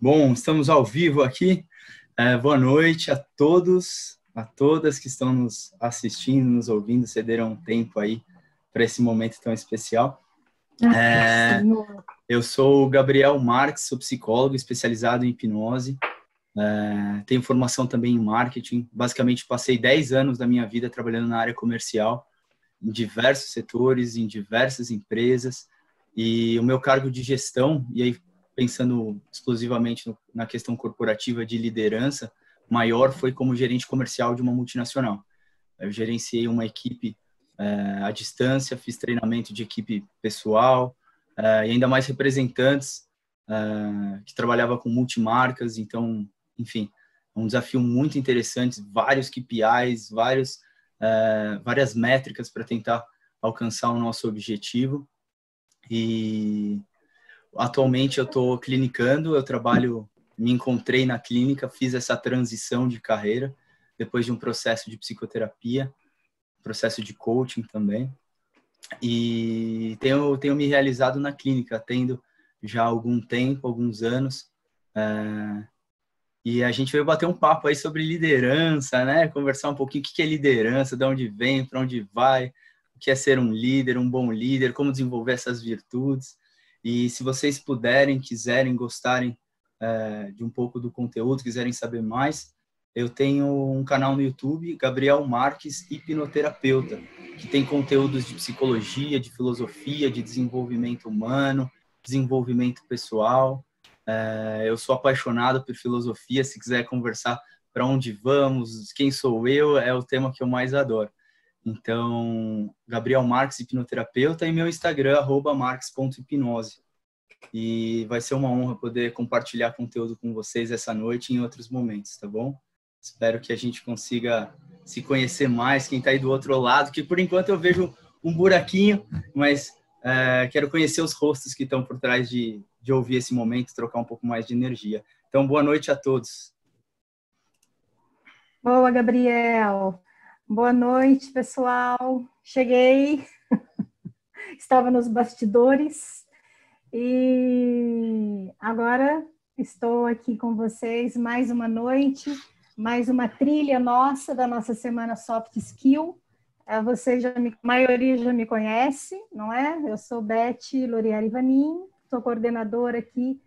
Bom, estamos ao vivo aqui. Boa noite a todos, a todas que estão nos assistindo, nos ouvindo, cederam um tempo aí para esse momento tão especial. Eu sou o Gabriel Marques, sou psicólogo especializado em hipnose. Tenho formação também em marketing. Basicamente, passei 10 anos da minha vida trabalhando na área comercial, em diversos setores, em diversas empresas. E o meu cargo de gestão, e aí pensando exclusivamente na questão corporativa de liderança, maior foi como gerente comercial de uma multinacional. Eu gerenciei uma equipe à distância, fiz treinamento de equipe pessoal, e ainda mais representantes que trabalhava com multimarcas. Então, enfim, um desafio muito interessante, vários KPIs, várias métricas para tentar alcançar o nosso objetivo. E atualmente eu estou clinicando, me encontrei na clínica, fiz essa transição de carreira depois de um processo de psicoterapia, processo de coaching também, e tenho me realizado na clínica, tendo já algum tempo, alguns anos, e a gente veio bater um papo aí sobre liderança, né? Conversar um pouquinho o que é liderança, de onde vem, para onde vai, o que é ser um líder, um bom líder, como desenvolver essas virtudes. E se vocês puderem, quiserem, gostarem de um pouco do conteúdo, quiserem saber mais, eu tenho um canal no YouTube, Gabriel Marques Hipnoterapeuta, que tem conteúdos de psicologia, de filosofia, de desenvolvimento humano, desenvolvimento pessoal. Eu sou apaixonado por filosofia, se quiser conversar para onde vamos, quem sou eu, é o tema que eu mais adoro. Então, Gabriel Marques, hipnoterapeuta, e meu Instagram, @marques.hipnose. E vai ser uma honra poder compartilhar conteúdo com vocês essa noite e em outros momentos, tá bom? Espero que a gente consiga se conhecer mais, quem está aí do outro lado, que por enquanto eu vejo um buraquinho, mas quero conhecer os rostos que estão por trás de ouvir esse momento, trocar um pouco mais de energia. Então, boa noite a todos. Boa, Gabriel. Boa noite, pessoal. Cheguei, estava nos bastidores e agora estou aqui com vocês mais uma noite, mais uma trilha nossa, da nossa semana Soft Skill. A maioria já me conhece, não é? Eu sou Beth Lorieri Vanin, sou coordenadora aqui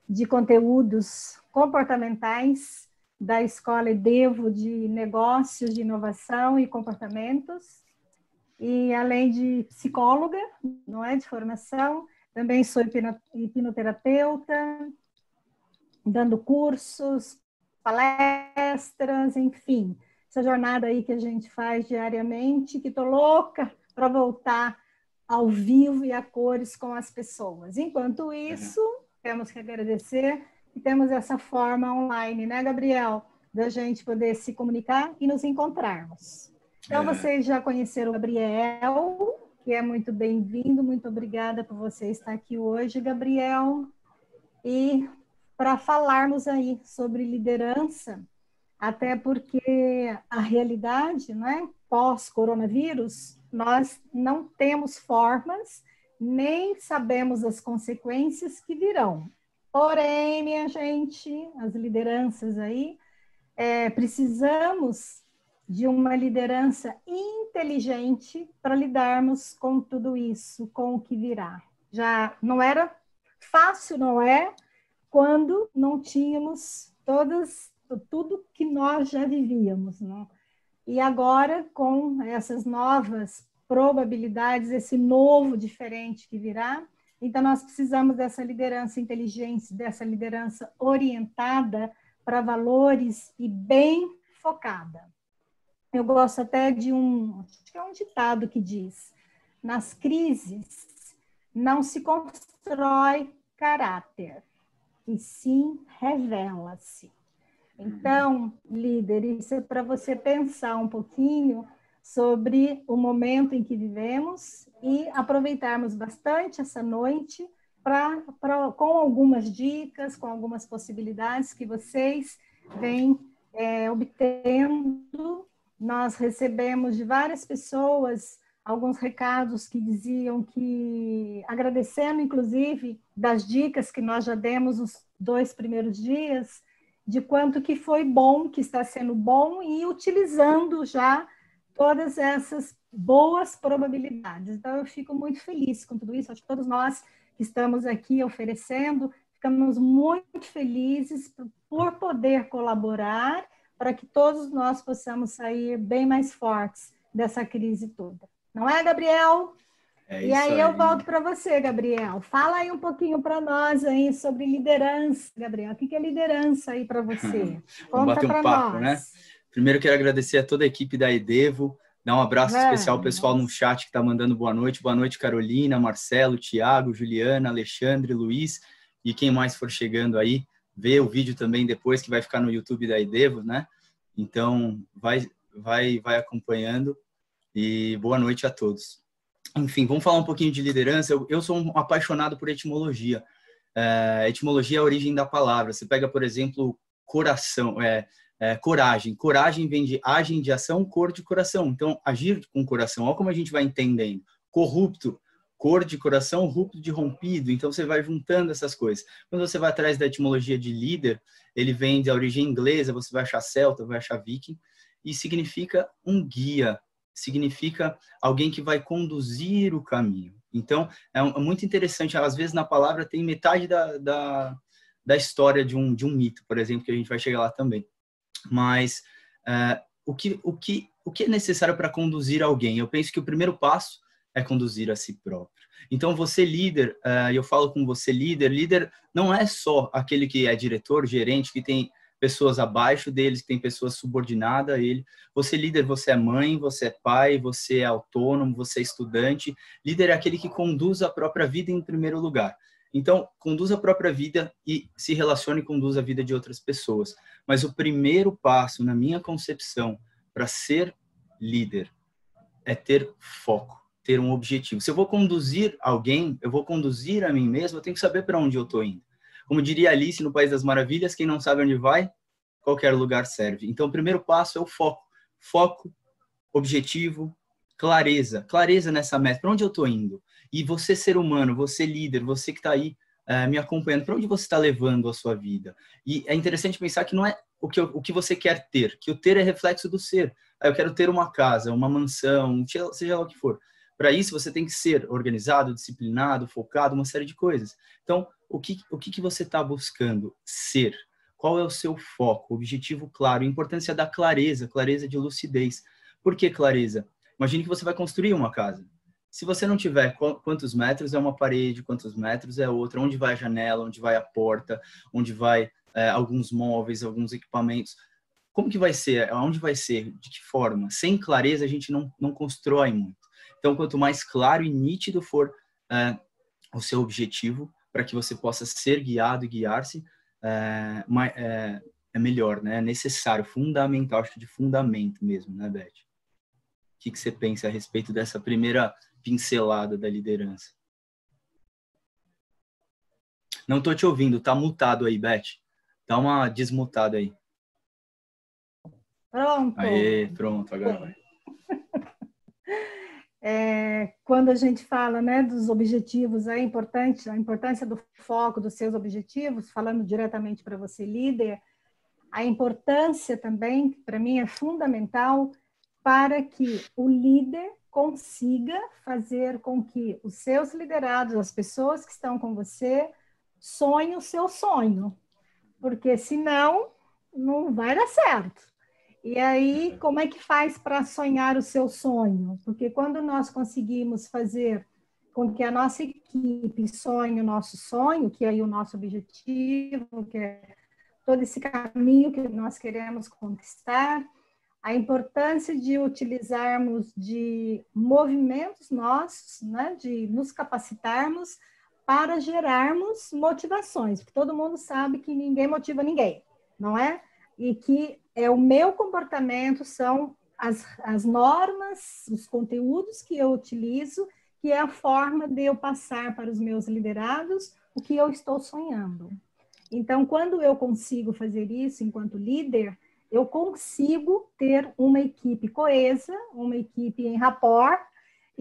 de conteúdos comportamentais da Escola EDEVO de Negócios, de Inovação e Comportamentos. E além de psicóloga, não é, de formação, também sou hipnoterapeuta, dando cursos, palestras, enfim, essa jornada aí que a gente faz diariamente, que estou louca para voltar ao vivo e a cores com as pessoas. Enquanto isso, temos que agradecer que temos essa forma online, né, Gabriel? Da gente poder se comunicar e nos encontrarmos. Então, vocês já conheceram o Gabriel, que é muito bem-vindo, muito obrigada por você estar aqui hoje, Gabriel. E para falarmos aí sobre liderança, até porque a realidade, né, pós-coronavírus, nós não temos formas, nem sabemos as consequências que virão. Porém, minha gente, as lideranças aí, precisamos de uma liderança inteligente para lidarmos com tudo isso, com o que virá. Já não era fácil, não é? Quando não tínhamos tudo que nós já vivíamos, não? E agora, com essas novas probabilidades, esse novo diferente que virá, então nós precisamos dessa liderança inteligente, dessa liderança orientada para valores e bem focada. Eu gosto até de acho que é um ditado que diz: nas crises não se constrói caráter, e sim revela-se. Então, líder, isso é para você pensar um pouquinho sobre o momento em que vivemos e aproveitarmos bastante essa noite com algumas dicas, com algumas possibilidades que vocês vêm obtendo. Nós recebemos de várias pessoas alguns recados que diziam que, agradecendo, inclusive, das dicas que nós já demos 2 primeiros dias, de quanto que foi bom, que está sendo bom, e utilizando já todas essas boas probabilidades. Então, eu fico muito feliz com tudo isso. Acho que todos nós que estamos aqui oferecendo, ficamos muito felizes por poder colaborar para que todos nós possamos sair bem mais fortes dessa crise toda. Não é, Gabriel? E aí eu volto para você, Gabriel. Fala aí um pouquinho para nós aí sobre liderança, Gabriel. O que é liderança aí para você? Vamos bater um papo, né? Primeiro, quero agradecer a toda a equipe da Edevo, dar um abraço especial ao pessoal no chat que está mandando boa noite. Boa noite, Carolina, Marcelo, Tiago, Juliana, Alexandre, Luiz e quem mais for chegando aí. Vê o vídeo também depois, que vai ficar no YouTube da Edevo, né? Então, vai acompanhando e boa noite a todos. Enfim, vamos falar um pouquinho de liderança. Eu sou um apaixonado por etimologia. Etimologia é a origem da palavra. Você pega, por exemplo, coração, coragem. Coragem vem de agem, de ação, cor de coração. Então, agir com o coração. Olha como a gente vai entendendo. Corrupto, cor de coração, rupto de rompido. Então, você vai juntando essas coisas. Quando você vai atrás da etimologia de líder, ele vem da origem inglesa, você vai achar celta, vai achar viking, e significa um guia, significa alguém que vai conduzir o caminho. Então, é muito interessante. Às vezes, na palavra, tem metade da história de um mito, por exemplo, que a gente vai chegar lá também. Mas o que é necessário para conduzir alguém? Eu penso que o primeiro passo é conduzir a si próprio. Então, você líder, eu falo com você líder não é só aquele que é diretor, gerente, que tem pessoas abaixo deles, que tem pessoas subordinadas a ele. Você líder, você é mãe, você é pai, você é autônomo, você é estudante. Líder é aquele que conduz a própria vida em primeiro lugar. Então, conduz a própria vida e se relacione e conduz a vida de outras pessoas. Mas o primeiro passo, na minha concepção, para ser líder, é ter foco, ter um objetivo. Se eu vou conduzir alguém, eu vou conduzir a mim mesmo, eu tenho que saber para onde eu estou indo. Como diria Alice no País das Maravilhas, quem não sabe onde vai, qualquer lugar serve. Então, o primeiro passo é o foco. Foco, objetivo, clareza. Clareza nessa meta. Para onde eu estou indo? E você, ser humano, você líder, você que está aí me acompanhando, para onde você está levando a sua vida? E é interessante pensar que não é o que você quer ter, que o ter é reflexo do ser. Eu quero ter uma casa, uma mansão, seja lá o que for. Para isso, você tem que ser organizado, disciplinado, focado, uma série de coisas. Então, o que você está buscando ser? Qual é o seu foco? Objetivo claro. A importância da clareza, clareza de lucidez. Por que clareza? Imagine que você vai construir uma casa. Se você não tiver quantos metros é uma parede, quantos metros é outra, onde vai a janela, onde vai a porta, onde vai alguns móveis, alguns equipamentos, como que vai ser? Aonde vai ser? De que forma? Sem clareza, a gente não constrói muito. Então, quanto mais claro e nítido for o seu objetivo, para que você possa ser guiado e guiar-se, é melhor, né? É necessário, fundamental, acho que de fundamento mesmo, né, Beth? O que você pensa a respeito dessa primeira pincelada da liderança? Não estou te ouvindo, tá mutado aí, Beth. Dá uma desmutada aí. Pronto. Aê, pronto, agora vai. Quando a gente fala, né, dos objetivos, é importante, a importância do foco dos seus objetivos, falando diretamente para você, líder, a importância também, para mim, é fundamental para que o líder consiga fazer com que os seus liderados, as pessoas que estão com você, sonhem o seu sonho, porque senão não vai dar certo. E aí, como é que faz para sonhar o seu sonho? Porque quando nós conseguimos fazer com que a nossa equipe sonhe o nosso sonho, que é aí o nosso objetivo, que é todo esse caminho que nós queremos conquistar, a importância de utilizarmos de movimentos nossos, né, de nos capacitarmos para gerarmos motivações, porque todo mundo sabe que ninguém motiva ninguém, não é? E que o meu comportamento são as normas, os conteúdos que eu utilizo, que é a forma de eu passar para os meus liderados o que eu estou sonhando. Então, quando eu consigo fazer isso enquanto líder, eu consigo ter uma equipe coesa, uma equipe em rapport,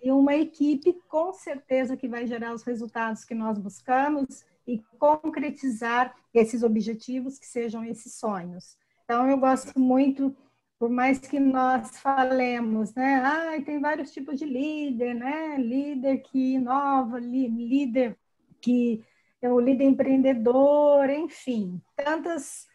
e uma equipe com certeza que vai gerar os resultados que nós buscamos e concretizar esses objetivos, que sejam esses sonhos. Então, eu gosto muito, por mais que nós falemos, né? Tem vários tipos de líder, né? Líder que inova, líder que é o líder empreendedor, enfim, tantos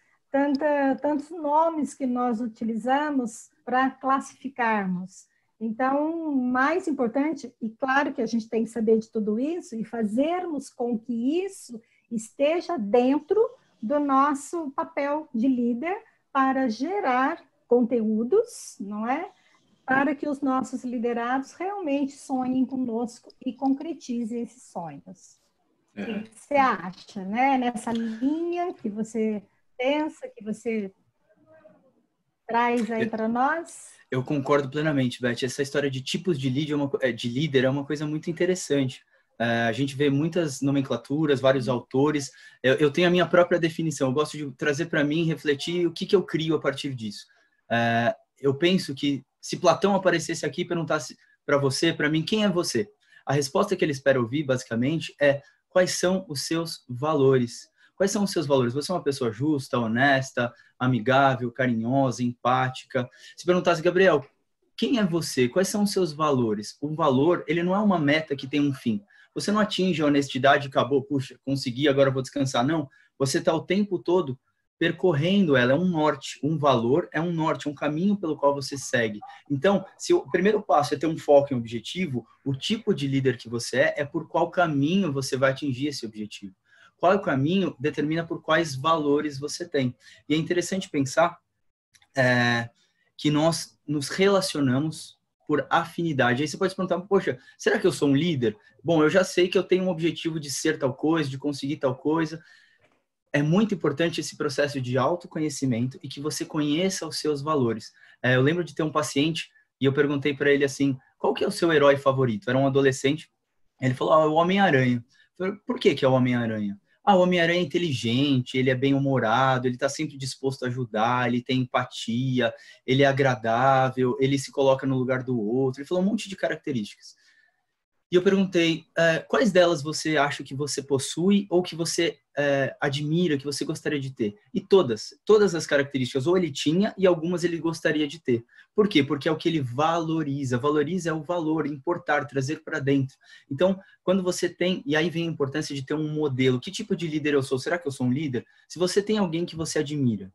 nomes que nós utilizamos para classificarmos. Então, o mais importante, e claro que a gente tem que saber de tudo isso e fazermos com que isso esteja dentro do nosso papel de líder para gerar conteúdos, não é? Para que os nossos liderados realmente sonhem conosco e concretizem esses sonhos. O que você acha, né? Nessa linha que você pensa, que você traz aí para nós? Eu concordo plenamente, Beth. Essa história de tipos de líder é uma coisa muito interessante. A gente vê muitas nomenclaturas, vários autores. Eu tenho a minha própria definição. Eu gosto de trazer para mim, refletir o que eu crio a partir disso. Eu penso que se Platão aparecesse aqui e perguntasse para você, para mim, quem é você? A resposta que ele espera ouvir, basicamente, é quais são os seus valores. Quais são os seus valores? Você é uma pessoa justa, honesta, amigável, carinhosa, empática. Se perguntasse, Gabriel, quem é você? Quais são os seus valores? O valor, ele não é uma meta que tem um fim. Você não atinge a honestidade e acabou, puxa, consegui, agora vou descansar. Não, você está o tempo todo percorrendo ela, é um norte. Um valor é um norte, um caminho pelo qual você segue. Então, se o primeiro passo é ter um foco em objetivo, o tipo de líder que você é por qual caminho você vai atingir esse objetivo. Qual é o caminho determina por quais valores você tem. E é interessante pensar que nós nos relacionamos por afinidade. Aí você pode se perguntar, poxa, será que eu sou um líder? Bom, eu já sei que eu tenho um objetivo de ser tal coisa, de conseguir tal coisa. É muito importante esse processo de autoconhecimento e que você conheça os seus valores. Eu lembro de ter um paciente e eu perguntei para ele assim, qual que é o seu herói favorito? Era um adolescente. Ele falou, o Homem-Aranha. Por que é o Homem-Aranha? O Homem-Aranha é inteligente, ele é bem-humorado, ele está sempre disposto a ajudar, ele tem empatia, ele é agradável, ele se coloca no lugar do outro. Ele falou um monte de características. E eu perguntei, quais delas você acha que você possui ou que você admira, que você gostaria de ter? E todas as características, ou ele tinha e algumas ele gostaria de ter. Por quê? Porque é o que ele valoriza. Valoriza é o valor, importar, trazer para dentro. Então, quando você tem, e aí vem a importância de ter um modelo. Que tipo de líder eu sou? Será que eu sou um líder? Se você tem alguém que você admira,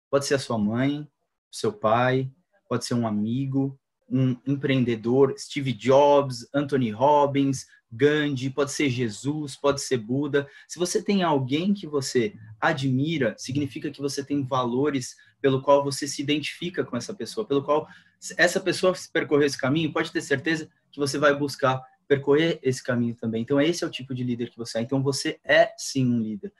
pode ser a sua mãe, seu pai, pode ser um amigo, um empreendedor, Steve Jobs, Anthony Robbins, Gandhi, pode ser Jesus, pode ser Buda. Se você tem alguém que você admira, significa que você tem valores pelo qual você se identifica com essa pessoa, pelo qual essa pessoa percorreu esse caminho, pode ter certeza que você vai buscar percorrer esse caminho também. Então, esse é o tipo de líder que você é. Então, você é, sim, um líder.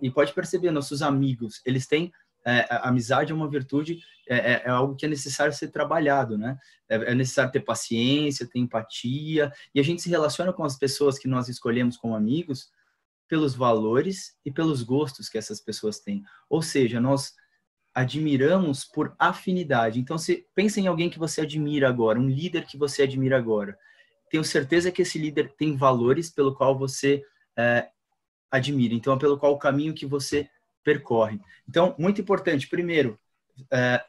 E pode perceber, nossos amigos, eles têm a amizade é uma virtude, é algo que é necessário ser trabalhado, né? É necessário ter paciência, ter empatia, e a gente se relaciona com as pessoas que nós escolhemos como amigos pelos valores e pelos gostos que essas pessoas têm. Ou seja, nós admiramos por afinidade. Então, se pensa em alguém que você admira agora, um líder que você admira agora. Tenho certeza que esse líder tem valores pelo qual você admira. Então, é pelo qual o caminho que você percorre. Então, muito importante, primeiro,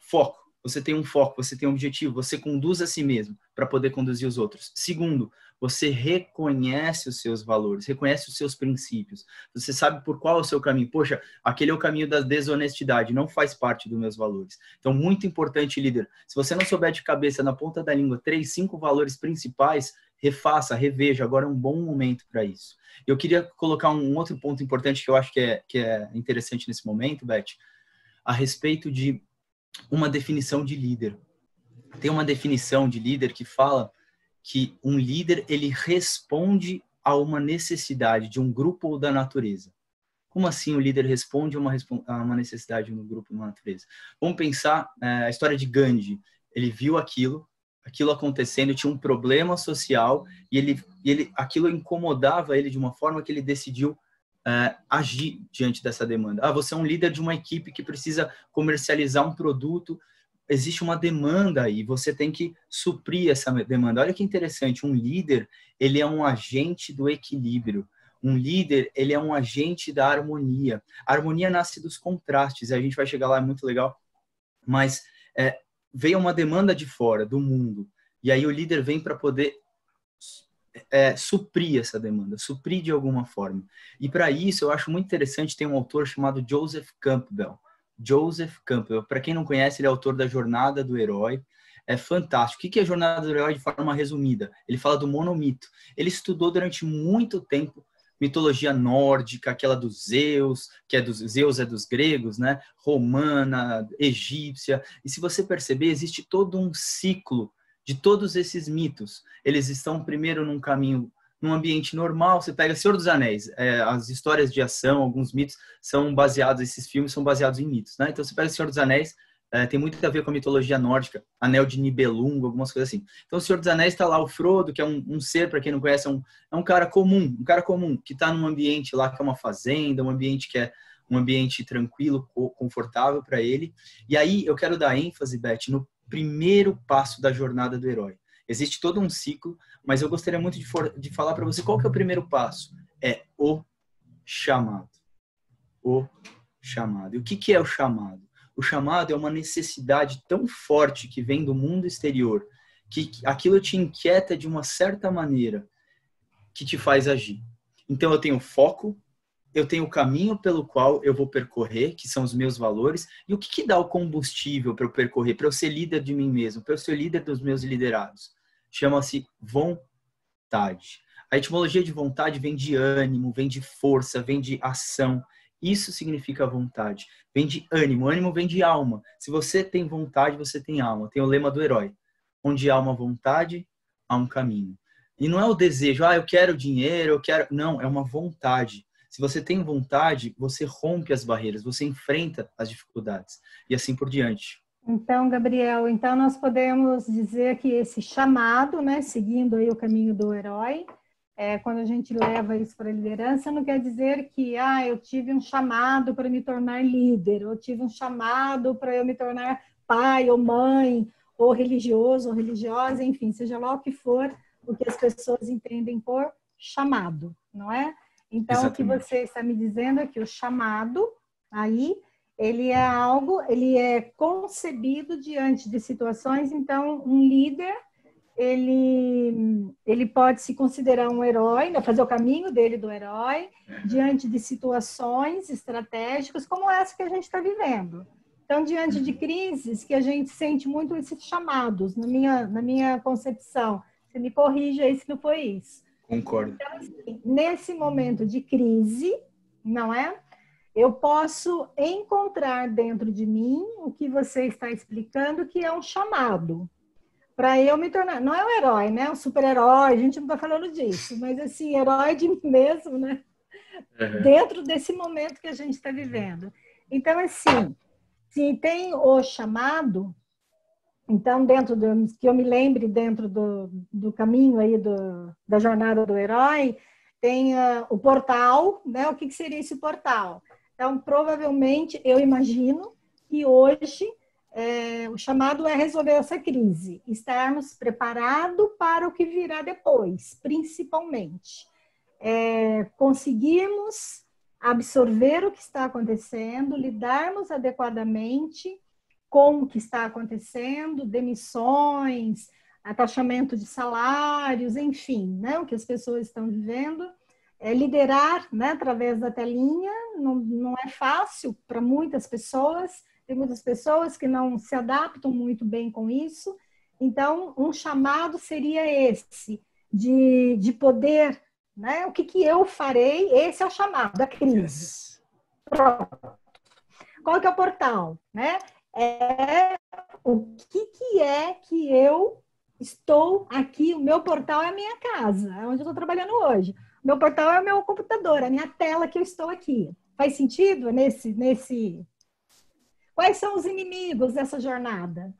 foco. Você tem um foco, você tem um objetivo, você conduz a si mesmo para poder conduzir os outros. Segundo, você reconhece os seus valores, reconhece os seus princípios. Você sabe por qual é o seu caminho. Poxa, aquele é o caminho da desonestidade, não faz parte dos meus valores. Então, muito importante, líder. Se você não souber de cabeça, na ponta da língua, 3, 5 valores principais, refaça, reveja. Agora é um bom momento para isso. Eu queria colocar um outro ponto importante que eu acho que é interessante nesse momento, Beth, a respeito de uma definição de líder. Tem uma definição de líder que fala que um líder, ele responde a uma necessidade de um grupo ou da natureza. Como assim o líder responde a uma necessidade no grupo ou na natureza? Vamos pensar a história de Gandhi. Ele viu aquilo acontecendo, tinha um problema social e aquilo incomodava ele de uma forma que ele decidiu agir diante dessa demanda. Você é um líder de uma equipe que precisa comercializar um produto, existe uma demanda aí, você tem que suprir essa demanda. Olha que interessante, um líder, ele é um agente do equilíbrio. Um líder, ele é um agente da harmonia. A harmonia nasce dos contrastes, a gente vai chegar lá, é muito legal, mas veio uma demanda de fora, do mundo, e aí o líder vem para poder suprir essa demanda, suprir de alguma forma. E para isso, eu acho muito interessante, tem um autor chamado Joseph Campbell. Joseph Campbell, para quem não conhece, ele é autor da Jornada do Herói. É fantástico. O que é a Jornada do Herói de forma resumida? Ele fala do monomito. Ele estudou durante muito tempo mitologia nórdica, aquela dos Zeus, que é dos Zeus é dos gregos, né? Romana, egípcia. E se você perceber, existe todo um ciclo de todos esses mitos. Eles estão primeiro num caminho, num ambiente normal. Você pega Senhor dos Anéis, as histórias de ação, alguns mitos são baseados, esses filmes são baseados em mitos, né? Então você pega Senhor dos Anéis, tem muito a ver com a mitologia nórdica, Anel de Nibelungo, algumas coisas assim. Então, o Senhor dos Anéis está lá o Frodo, que é um ser, para quem não conhece, é um cara comum, que está num ambiente lá que é uma fazenda, um ambiente que é um ambiente tranquilo, confortável para ele. E aí, eu quero dar ênfase, Beth, no primeiro passo da jornada do herói. Existe todo um ciclo, mas eu gostaria muito de falar para você qual que é o primeiro passo. É o chamado. O chamado. E o que é o chamado? O chamado é uma necessidade tão forte que vem do mundo exterior, que aquilo te inquieta de uma certa maneira, que te faz agir. Então eu tenho foco, eu tenho o caminho pelo qual eu vou percorrer, que são os meus valores, e o que dá o combustível para eu percorrer, para eu ser líder de mim mesmo, para eu ser líder dos meus liderados? Chama-se vontade. A etimologia de vontade vem de ânimo, vem de força, vem de ação. Isso significa vontade. Vem de ânimo. Ânimo vem de alma. Se você tem vontade, você tem alma. Tem o lema do herói. Onde há uma vontade, há um caminho. E não é o desejo, eu quero dinheiro, eu quero... Não, é uma vontade. Se você tem vontade, você rompe as barreiras, você enfrenta as dificuldades. E assim por diante. Então, Gabriel, nós podemos dizer que esse chamado, né, seguindo aí o caminho do herói, quando a gente leva isso para a liderança, não quer dizer que eu tive um chamado para me tornar líder, eu tive um chamado para eu me tornar pai ou mãe, ou religioso ou religiosa, enfim, seja lá o que for, o que as pessoas entendem por chamado, não é? Então, exatamente. O que você está me dizendo é que o chamado, aí, ele é concebido diante de situações, então, um líder, ele pode se considerar um herói, né, fazer o caminho dele do herói, diante de situações estratégicas como essa que a gente está vivendo. Então, diante de crises que a gente sente muito esses chamados, na minha concepção. Você me corrija aí se não foi isso. Concordo. Então, assim, nesse momento de crise, não é? Eu posso encontrar dentro de mim o que você está explicando, que é um chamado. Para eu me tornar, não é um herói, né? Um super-herói, a gente não está falando disso, mas assim, herói de mim mesmo, né? Dentro desse momento que a gente está vivendo. Então, assim, se tem o chamado, então, que eu me lembre, dentro do caminho aí da jornada do herói, tem o portal, né? O que seria esse portal? Então, provavelmente, eu imagino que hoje o chamado é resolver essa crise, estarmos preparados para o que virá depois, principalmente. Conseguirmos absorver o que está acontecendo, lidarmos adequadamente com o que está acontecendo, demissões, ataxamento de salários, enfim, né, o que as pessoas estão vivendo. Liderar, né, através da telinha não é fácil para muitas pessoas, tem muitas pessoas que não se adaptam muito bem com isso. Então, um chamado seria esse, de poder, né, o que eu farei, esse é o chamado da crise. Pronto. Qual que é o portal, né? O que é que eu estou aqui, o meu portal é a minha casa, é onde eu estou trabalhando hoje. O meu portal é o meu computador, a minha tela que eu estou aqui. Faz sentido nesse... Quais são os inimigos dessa jornada?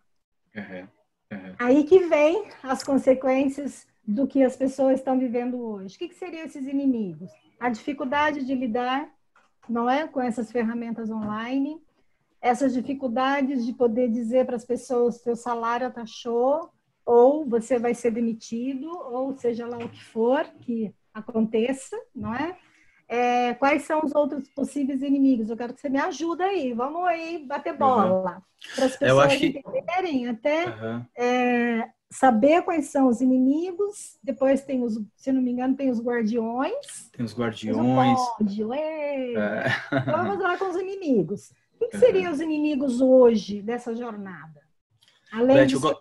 Aí que vem as consequências do que as pessoas estão vivendo hoje. O que seriam esses inimigos? A dificuldade de lidar, não é, com essas ferramentas online, essas dificuldades de poder dizer para as pessoas seu salário taxou, ou você vai ser demitido, ou seja lá o que for que aconteça, não é? Quais são os outros possíveis inimigos? Eu quero que você me ajude aí. Vamos aí bater bola para as pessoas entenderem até saber quais são os inimigos. Depois tem os, se não me engano, tem os guardiões. Tem os guardiões. Então vamos lá com os inimigos. O que seriam os inimigos hoje dessa jornada? Além disso.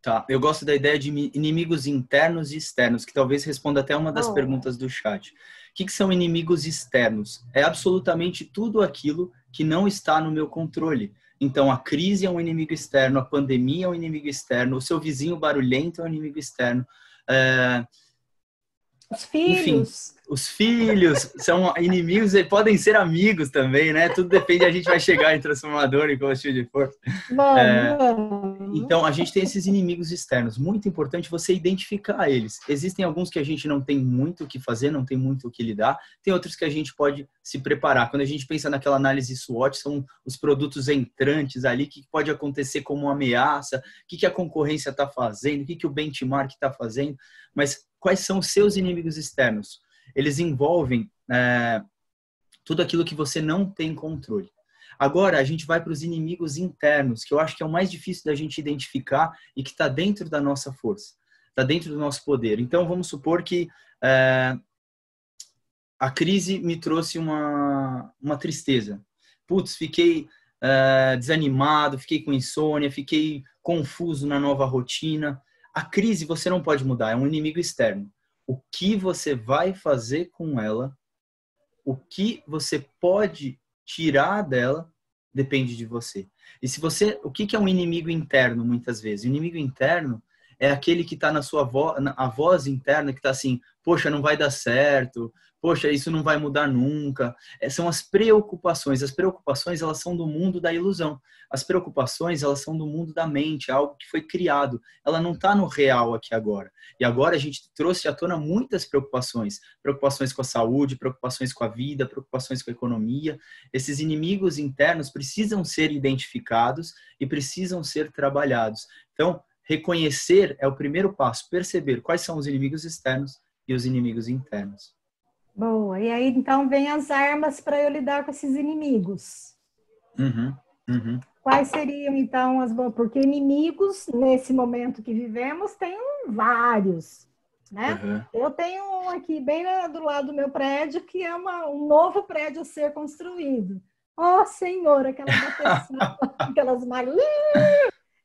Tá, eu gosto da ideia de inimigos internos e externos, que talvez responda até uma das perguntas do chat. O que são inimigos externos? É absolutamente tudo aquilo que não está no meu controle. Então, a crise é um inimigo externo, a pandemia é um inimigo externo, o seu vizinho barulhento é um inimigo externo. Os filhos. Enfim, os filhos são inimigos e podem ser amigos também, né? Tudo depende de a gente vai chegar em transformador e combustível de força. Então, a gente tem esses inimigos externos. Muito importante você identificar eles. Existem alguns que a gente não tem muito o que fazer, não tem muito o que lidar. Tem outros que a gente pode se preparar. Quando a gente pensa naquela análise SWOT, são os produtos entrantes ali, que pode acontecer como uma ameaça, o que a concorrência está fazendo, o que o benchmark está fazendo. Mas quais são os seus inimigos externos? Eles envolvem tudo aquilo que você não tem controle. Agora, a gente vai para os inimigos internos, que eu acho que é o mais difícil da gente identificar e que está dentro da nossa força, está dentro do nosso poder. Então, vamos supor que a crise me trouxe uma tristeza. Putz, fiquei desanimado, fiquei com insônia, fiquei confuso na nova rotina. A crise você não pode mudar, é um inimigo externo. O que você vai fazer com ela, o que você pode tirar dela, depende de você. E se você, o que é um inimigo interno, muitas vezes? O inimigo interno é aquele que está na sua a voz interna que está assim, poxa, não vai dar certo, poxa, isso não vai mudar nunca. São as preocupações. As preocupações, elas são do mundo da ilusão. As preocupações, elas são do mundo da mente, algo que foi criado. Ela não está no real aqui agora. E agora a gente trouxe à tona muitas preocupações. Preocupações com a saúde, preocupações com a vida, preocupações com a economia. Esses inimigos internos precisam ser identificados e precisam ser trabalhados. Então, reconhecer é o primeiro passo. Perceber quais são os inimigos externos e os inimigos internos. Boa. E aí, então, vem as armas para eu lidar com esses inimigos. Quais seriam, então, as... Porque inimigos, nesse momento que vivemos, tem vários, né? Eu tenho um aqui, bem do lado do meu prédio, que é um novo prédio a ser construído. Oh, Senhor, aquela bateção, aquelas malhas...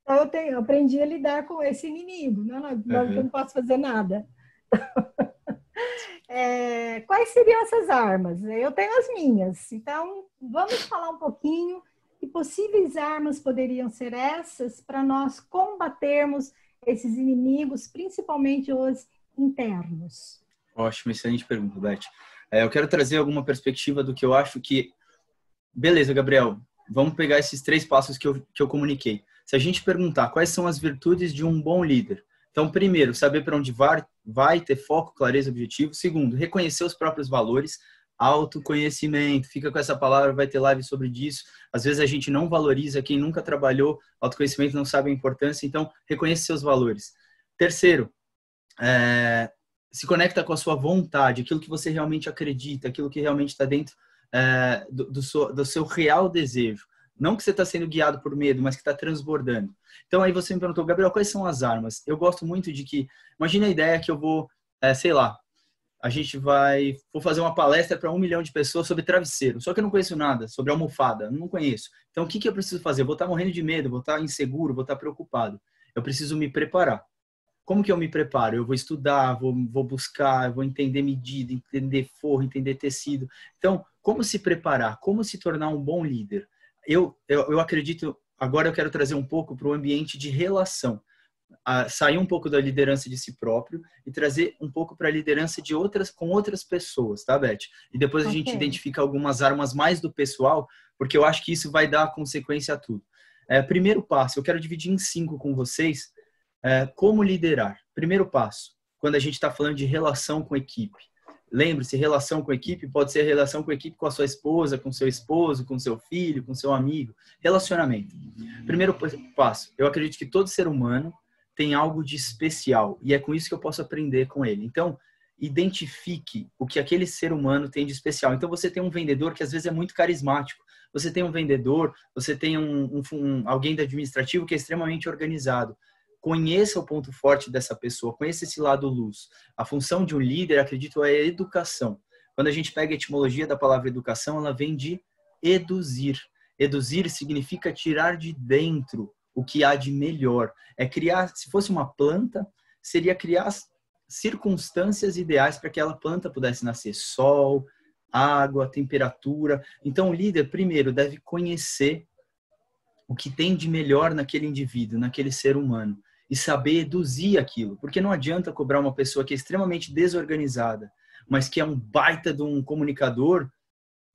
Eu aprendi a lidar com esse inimigo, né? Eu não posso fazer nada. Quais seriam essas armas? Eu tenho as minhas, então vamos falar um pouquinho que possíveis armas poderiam ser essas para nós combatermos esses inimigos, principalmente os internos. Ótimo, excelente pergunta, Beth. Eu quero trazer alguma perspectiva do que eu acho que... Beleza, Gabriel, vamos pegar esses 3 passos que eu comuniquei. Se a gente perguntar quais são as virtudes de um bom líder, então, primeiro, saber para onde vai, ter foco, clareza, objetivo. Segundo, reconhecer os próprios valores, autoconhecimento. Fica com essa palavra, vai ter live sobre isso. Às vezes a gente não valoriza, quem nunca trabalhou autoconhecimento não sabe a importância, então, reconheça seus valores. Terceiro, se conecta com a sua vontade, aquilo que você realmente acredita, aquilo que realmente está dentro do seu real desejo. Não que você está sendo guiado por medo, mas que está transbordando. Então, aí você me perguntou, Gabriel, quais são as armas? Eu gosto muito de que... Imagina a ideia que eu vou, sei lá, vou fazer uma palestra para 1 milhão de pessoas sobre travesseiro. Só que eu não conheço nada sobre almofada, não conheço. Então, o que eu preciso fazer? Eu vou estar morrendo de medo, vou estar inseguro, vou estar preocupado. Eu preciso me preparar. Como que eu me preparo? Eu vou estudar, vou buscar, vou entender medida, entender forro, entender tecido. Então, como se preparar? Como se tornar um bom líder? Eu acredito, agora eu quero trazer um pouco para o ambiente de relação, sair um pouco da liderança de si próprio e trazer um pouco para a liderança com outras pessoas, tá, Beth? E depois a gente identifica algumas armas mais do pessoal, porque eu acho que isso vai dar consequência a tudo. Primeiro passo, eu quero dividir em 5 com vocês, como liderar. Primeiro passo, quando a gente está falando de relação com equipe. Lembre-se, relação com equipe pode ser relação com equipe com a sua esposa, com seu esposo, com seu filho, com seu amigo. Relacionamento. Primeiro passo, eu acredito que todo ser humano tem algo de especial e é com isso que eu posso aprender com ele. Então, identifique o que aquele ser humano tem de especial. Então, você tem um vendedor que às vezes é muito carismático. Você tem um vendedor, você tem alguém do administrativo que é extremamente organizado. Conheça o ponto forte dessa pessoa, conheça esse lado luz. A função de um líder, acredito, é a educação. Quando a gente pega a etimologia da palavra educação, ela vem de eduzir. Eduzir significa tirar de dentro o que há de melhor. É criar, se fosse uma planta, seria criar circunstâncias ideais para que aquela planta pudesse nascer. Sol, água, temperatura. Então, o líder, primeiro, deve conhecer o que tem de melhor naquele indivíduo, naquele ser humano, e saber eduzir aquilo. Porque não adianta cobrar uma pessoa que é extremamente desorganizada, mas que é um baita de um comunicador,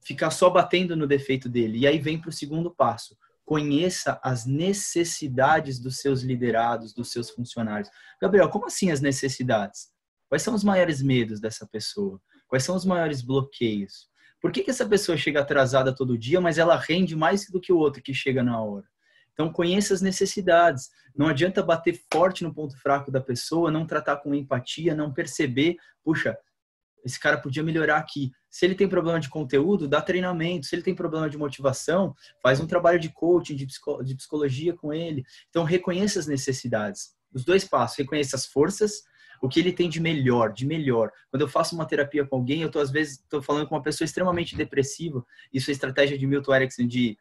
ficar só batendo no defeito dele. E aí vem para o segundo passo. Conheça as necessidades dos seus liderados, dos seus funcionários. Gabriel, como assim as necessidades? Quais são os maiores medos dessa pessoa? Quais são os maiores bloqueios? Por que essa pessoa chega atrasada todo dia, mas ela rende mais do que o outro que chega na hora? Então, conheça as necessidades. Não adianta bater forte no ponto fraco da pessoa, não tratar com empatia, não perceber, puxa, esse cara podia melhorar aqui. Se ele tem problema de conteúdo, dá treinamento. Se ele tem problema de motivação, faz um trabalho de coaching, de psicologia com ele. Então, reconheça as necessidades. Os dois passos. Reconheça as forças, o que ele tem de melhor, de melhor. Quando eu faço uma terapia com alguém, às vezes, estou falando com uma pessoa extremamente depressiva. Isso é estratégia de Milton Erickson, de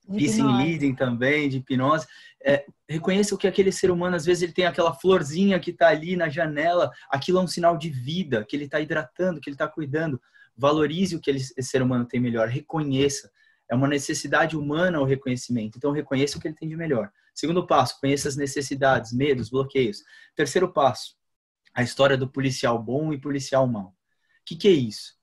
Peace in Leading também, de hipnose. Reconheça o que aquele ser humano, às vezes ele tem aquela florzinha que está ali na janela, aquilo é um sinal de vida, que ele está hidratando, que ele está cuidando. Valorize o que esse ser humano tem melhor, reconheça. É uma necessidade humana o reconhecimento, então reconheça o que ele tem de melhor. Segundo passo, conheça as necessidades, medos, bloqueios. Terceiro passo, a história do policial bom e policial mau. O que é isso?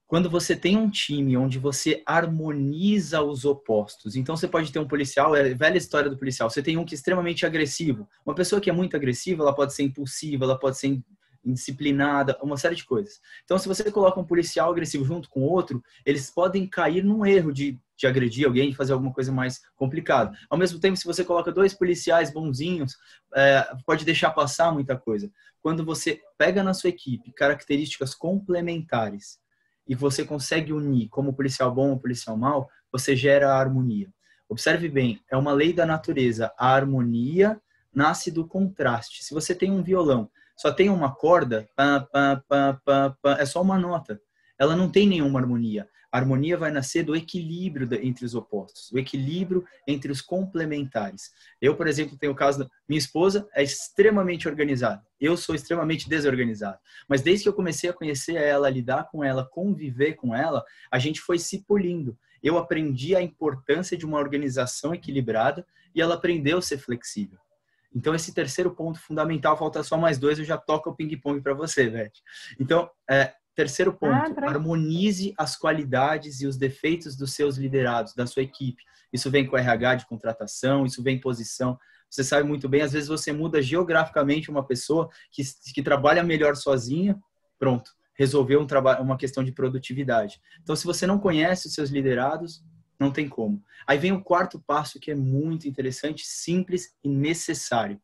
Quando você tem um time onde você harmoniza os opostos. Então, você pode ter um policial, é a velha história do policial. Você tem um que é extremamente agressivo. Uma pessoa que é muito agressiva, ela pode ser impulsiva, ela pode ser indisciplinada, uma série de coisas. Então, se você coloca um policial agressivo junto com outro, eles podem cair num erro de agredir alguém, de fazer alguma coisa mais complicada. Ao mesmo tempo, se você coloca dois policiais bonzinhos, pode deixar passar muita coisa. Quando você pega na sua equipe características complementares, e você consegue unir como policial bom ou policial mau, você gera a harmonia. Observe bem, é uma lei da natureza. A harmonia nasce do contraste. Se você tem um violão, só tem uma corda, é só uma nota. Ela não tem nenhuma harmonia. A harmonia vai nascer do equilíbrio entre os opostos, o equilíbrio entre os complementares. Eu, por exemplo, tenho o caso da minha esposa, é extremamente organizada. Eu sou extremamente desorganizado. Mas desde que eu comecei a conhecer ela, lidar com ela, conviver com ela, a gente foi se polindo. Eu aprendi a importância de uma organização equilibrada e ela aprendeu a ser flexível. Então, esse terceiro ponto fundamental, falta só mais dois, eu já toco o ping-pong para você, Beth. Então, terceiro ponto, harmonize as qualidades e os defeitos dos seus liderados, da sua equipe. Isso vem com RH de contratação, isso vem em posição. Você sabe muito bem, às vezes você muda geograficamente uma pessoa que trabalha melhor sozinha, pronto, resolveu uma questão de produtividade. Então, se você não conhece os seus liderados, não tem como. Aí vem o quarto passo, que é muito interessante, simples e necessário.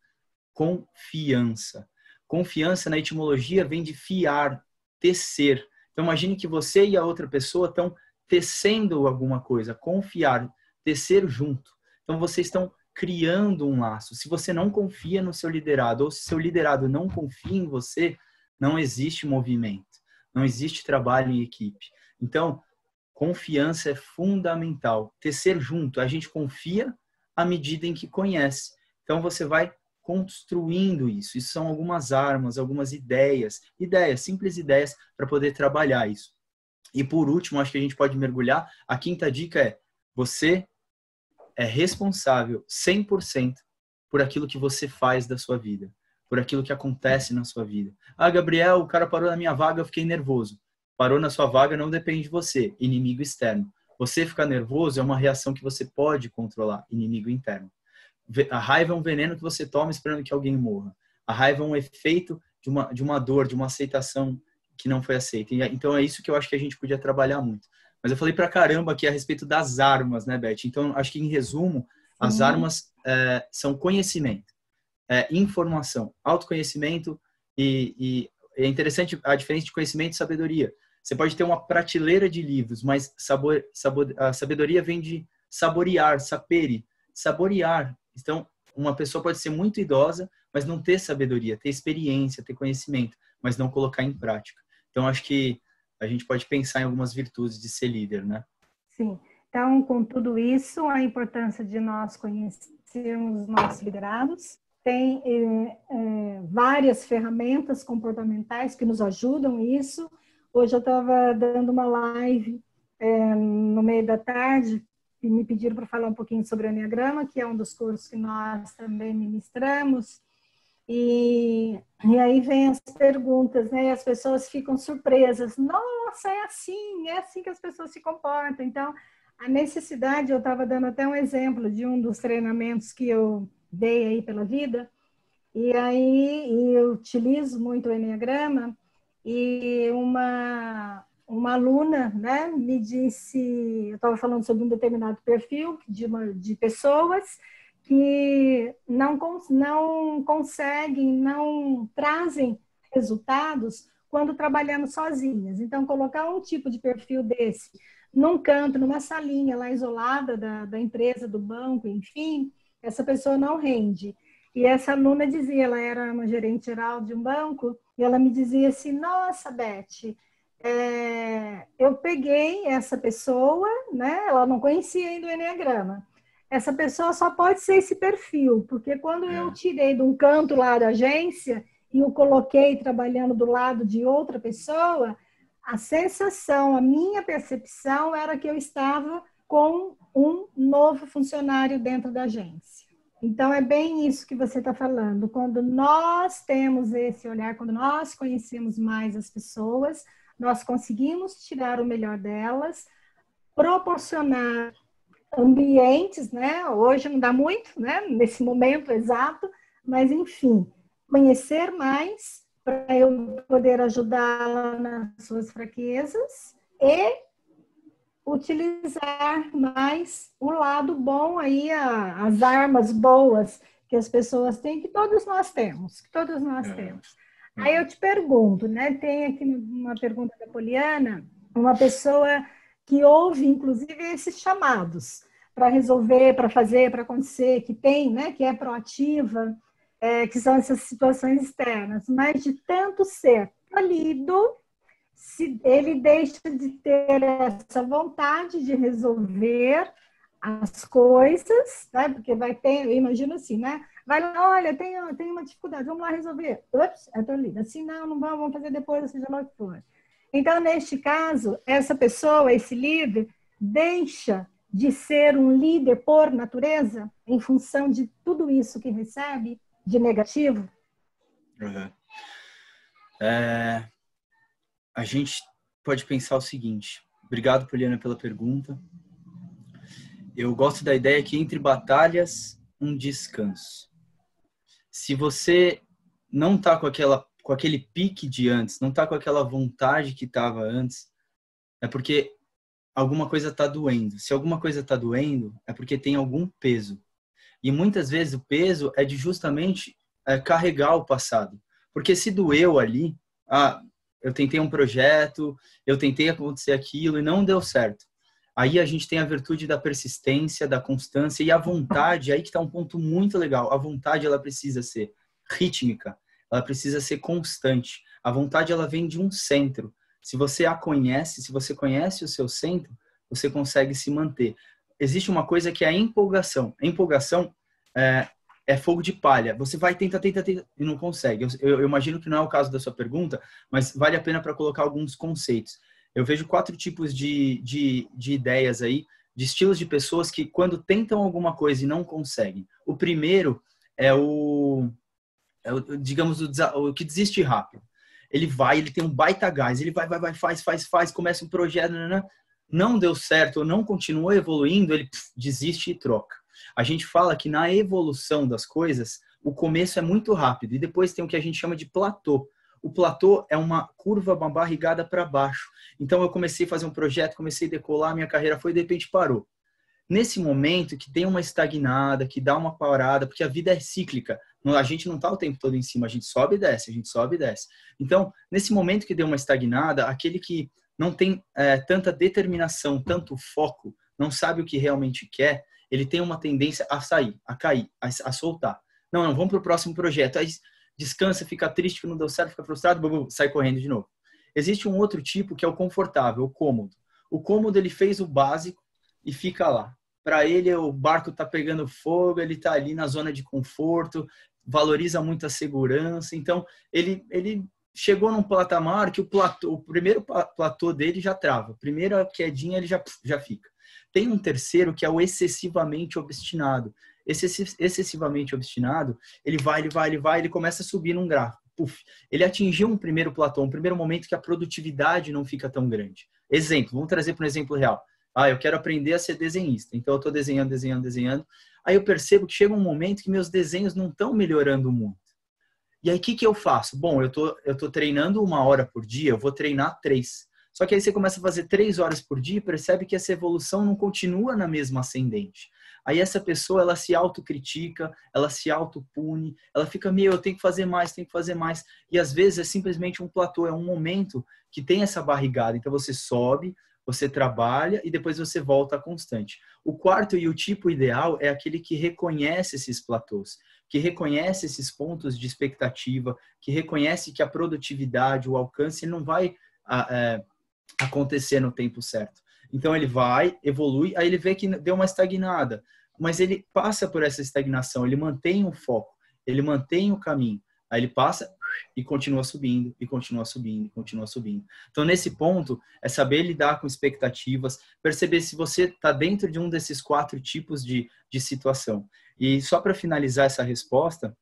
Confiança. Confiança, na etimologia, vem de fiar, tecer. Então, imagine que você e a outra pessoa estão tecendo alguma coisa, confiar, tecer junto. Então, vocês estão criando um laço. Se você não confia no seu liderado, ou se seu liderado não confia em você, não existe movimento, não existe trabalho em equipe. Então, confiança é fundamental. Tecer junto, a gente confia à medida em que conhece. Então, você vai construindo isso. Isso são algumas armas, algumas ideias, simples ideias para poder trabalhar isso. E por último, acho que a gente pode mergulhar. A quinta dica é: você é responsável 100% por aquilo que você faz da sua vida, por aquilo que acontece na sua vida. Ah, Gabriel, o cara parou na minha vaga, eu fiquei nervoso. Parou na sua vaga, não depende de você, inimigo externo. Você ficar nervoso é uma reação que você pode controlar, inimigo interno. A raiva é um veneno que você toma esperando que alguém morra. A raiva é um efeito de uma dor, de uma aceitação que não foi aceita. Então é isso que eu acho que a gente podia trabalhar muito. Mas eu falei pra caramba aqui a respeito das armas, né, Beth? Então, acho que em resumo, as armas são conhecimento, informação, autoconhecimento e é interessante a diferença de conhecimento e sabedoria. Você pode ter uma prateleira de livros, mas a sabedoria vem de saborear, sapere, saborear. Então, uma pessoa pode ser muito idosa, mas não ter sabedoria, ter experiência, ter conhecimento, mas não colocar em prática. Então, acho que a gente pode pensar em algumas virtudes de ser líder, né? Sim. Então, com tudo isso, a importância de nós conhecermos os nossos liderados. Tem várias ferramentas comportamentais que nos ajudam nisso. Hoje eu estava dando uma live no meio da tarde e me pediram para falar um pouquinho sobre o Enneagrama, que é um dos cursos que nós também ministramos. E aí vem as perguntas, né? E as pessoas ficam surpresas. Nossa, é assim que as pessoas se comportam. Então, a necessidade, eu estava dando até um exemplo de um dos treinamentos que eu dei aí pela vida, e aí eu utilizo muito o Enneagrama, e uma aluna, né, me disse, eu estava falando sobre um determinado perfil de pessoas que não conseguem, não trazem resultados quando trabalhando sozinhas. Então, colocar um tipo de perfil desse num canto, numa salinha lá isolada da empresa, do banco, enfim, essa pessoa não rende. E essa aluna dizia, ela era uma gerente geral de um banco, e ela me dizia assim, nossa, Beth, eu peguei essa pessoa, né? Ela não conhecia ainda o Enneagrama. Essa pessoa só pode ser esse perfil, porque quando eu tirei de um canto lá da agência e o coloquei trabalhando do lado de outra pessoa, a sensação, a minha percepção era que eu estava com um novo funcionário dentro da agência. Então, é bem isso que você está falando. Quando nós temos esse olhar, quando nós conhecemos mais as pessoas, nós conseguimos tirar o melhor delas, proporcionar ambientes, né? Hoje não dá muito, né? Nesse momento exato, mas, enfim, conhecer mais para eu poder ajudá-la nas suas fraquezas e utilizar mais o lado bom aí, as armas boas que as pessoas têm, que todos nós temos, Aí eu te pergunto, né? Tem aqui uma pergunta da Poliana, uma pessoa que ouve, inclusive, esses chamados para resolver, para fazer, para acontecer, que tem, né? Que é proativa, que são essas situações externas, mas de tanto ser tolhido, se ele deixa de ter essa vontade de resolver as coisas, né? Porque vai ter, eu imagino assim, né? Vai lá, olha, tem uma dificuldade, vamos lá resolver. Ups, eu tô ali. Assim, não vamos fazer depois, seja lá o que for. Então, neste caso, essa pessoa, esse líder, deixa de ser um líder por natureza, em função de tudo isso que recebe de negativo? Uhum. A gente pode pensar o seguinte. Obrigado, Poliana, pela pergunta. Eu gosto da ideia que entre batalhas, um descanso. Se você não está com aquele pique de antes, não está com aquela vontade que estava antes, é porque alguma coisa está doendo. Se alguma coisa está doendo, é porque tem algum peso. E muitas vezes o peso é de justamente carregar o passado. Porque se doeu ali, eu tentei um projeto, eu tentei acontecer aquilo e não deu certo. Aí a gente tem a virtude da persistência, da constância e a vontade, aí que está um ponto muito legal. A vontade, ela precisa ser rítmica, ela precisa ser constante. A vontade, ela vem de um centro. Se você a conhece, se você conhece o seu centro, você consegue se manter. Existe uma coisa que é a empolgação. A empolgação é fogo de palha. Você vai, tenta e não consegue. Eu imagino que não é o caso da sua pergunta, mas vale a pena para colocar alguns conceitos. Eu vejo 4 tipos de ideias aí, de estilos de pessoas que quando tentam alguma coisa e não conseguem. O primeiro é digamos, o que desiste rápido. Ele tem um baita gás, ele vai, faz, começa um projeto, não deu certo ou não continuou evoluindo, ele desiste e troca. A gente fala que na evolução das coisas, o começo é muito rápido e depois tem o que a gente chama de platô. O platô é uma curva, uma barrigada para baixo. Então eu comecei a fazer um projeto, comecei a decolar, minha carreira foi e de repente parou. Nesse momento que tem uma estagnada, que dá uma parada, porque a vida é cíclica, A gente não está o tempo todo em cima, a gente sobe e desce, a gente sobe e desce. Então, nesse momento que deu uma estagnada, aquele que não tem tanta determinação, tanto foco, não sabe o que realmente quer, ele tem uma tendência a sair, a cair, a soltar. Não, vamos para o próximo projeto. Aí descansa, fica triste que não deu certo, fica frustrado, sai correndo de novo. Existe um outro tipo que é o confortável, o cômodo. O cômodo, ele fez o básico e fica lá. Para ele, o barco está pegando fogo, ele está ali na zona de conforto, valoriza muito a segurança. Então, ele chegou num patamar que o primeiro platô dele já trava. A primeira quedinha, ele já fica. Tem um terceiro que é o excessivamente obstinado. Esse excessivamente obstinado, ele começa a subir num gráfico. Puf, ele atingiu um primeiro platô, um primeiro momento que a produtividade não fica tão grande. Exemplo, vamos trazer para um exemplo real. Eu quero aprender a ser desenhista. Então, eu estou desenhando. Aí eu percebo que chega um momento que meus desenhos não estão melhorando muito. E aí, o que eu faço? Bom, eu tô treinando 1 hora por dia, eu vou treinar 3. Só que aí você começa a fazer 3 horas por dia e percebe que essa evolução não continua na mesma ascendente. Aí essa pessoa, ela se autocritica, ela se autopune, ela fica, eu tenho que fazer mais. E às vezes é simplesmente um platô, é um momento que tem essa barrigada. Então você sobe, você trabalha e depois você volta à constante. O quarto e o tipo ideal é aquele que reconhece esses platôs, que reconhece esses pontos de expectativa, que reconhece que a produtividade, o alcance, ele não vai acontecer no tempo certo. Então ele vai, evolui, aí ele vê que deu uma estagnada, mas ele passa por essa estagnação, ele mantém o foco, ele mantém o caminho, aí ele passa e continua subindo, e continua subindo, e continua subindo. Então nesse ponto, é saber lidar com expectativas, perceber se você está dentro de um desses 4 tipos de situação. E só para finalizar essa resposta,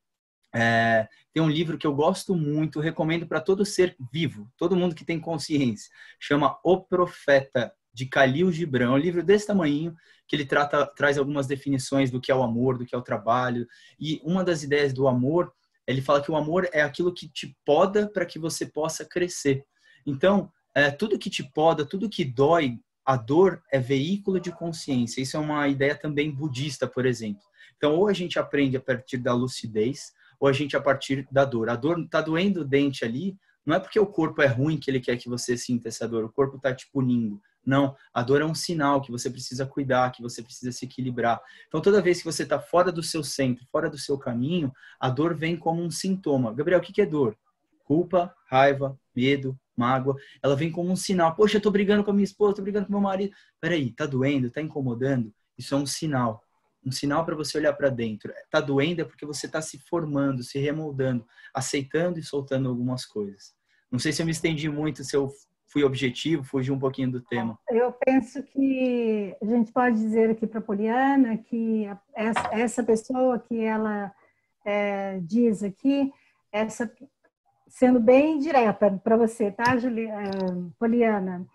tem um livro que eu gosto muito, recomendo para todo ser vivo, todo mundo que tem consciência, chama O Profeta, de Khalil Gibran. É um livro desse tamanho, que ele traz algumas definições do que é o amor, do que é o trabalho, e uma das ideias do amor, ele fala que o amor é aquilo que te poda para que você possa crescer. Então, tudo que te poda, tudo que dói, a dor é veículo de consciência. Isso é uma ideia também budista, por exemplo. Então, ou a gente aprende a partir da lucidez, ou a gente a partir da dor. A dor está doendo o dente ali, não é porque o corpo é ruim que ele quer que você sinta essa dor, o corpo está te punindo. Não, a dor é um sinal que você precisa cuidar, que você precisa se equilibrar. Então, toda vez que você está fora do seu centro, fora do seu caminho, a dor vem como um sintoma. Gabriel, o que é dor? Culpa, raiva, medo, mágoa. Ela vem como um sinal. Poxa, eu estou brigando com a minha esposa, estou brigando com meu marido. Peraí, está doendo, está incomodando? Isso é um sinal. Um sinal para você olhar para dentro. Está doendo é porque você está se formando, se remoldando, aceitando e soltando algumas coisas. Não sei se eu me estendi muito, se eu fui objetivo, fugi um pouquinho do tema. Eu penso que a gente pode dizer aqui para a Poliana que essa pessoa que ela diz aqui, sendo bem direta para você, tá, Poliana?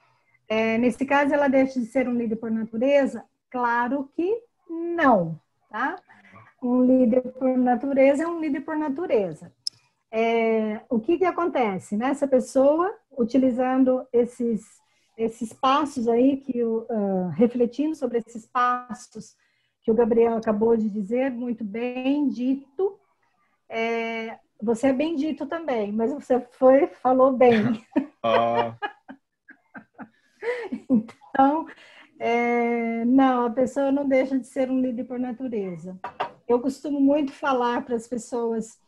Nesse caso, ela deixa de ser um líder por natureza? Claro que não, tá? Um líder por natureza é um líder por natureza. O que acontece? Né? Essa pessoa, utilizando esses passos aí, refletindo sobre esses passos que o Gabriel acabou de dizer, muito bem dito, você é bem dito também, mas você falou bem. Então, não, a pessoa não deixa de ser um líder por natureza. Eu costumo muito falar para as pessoas,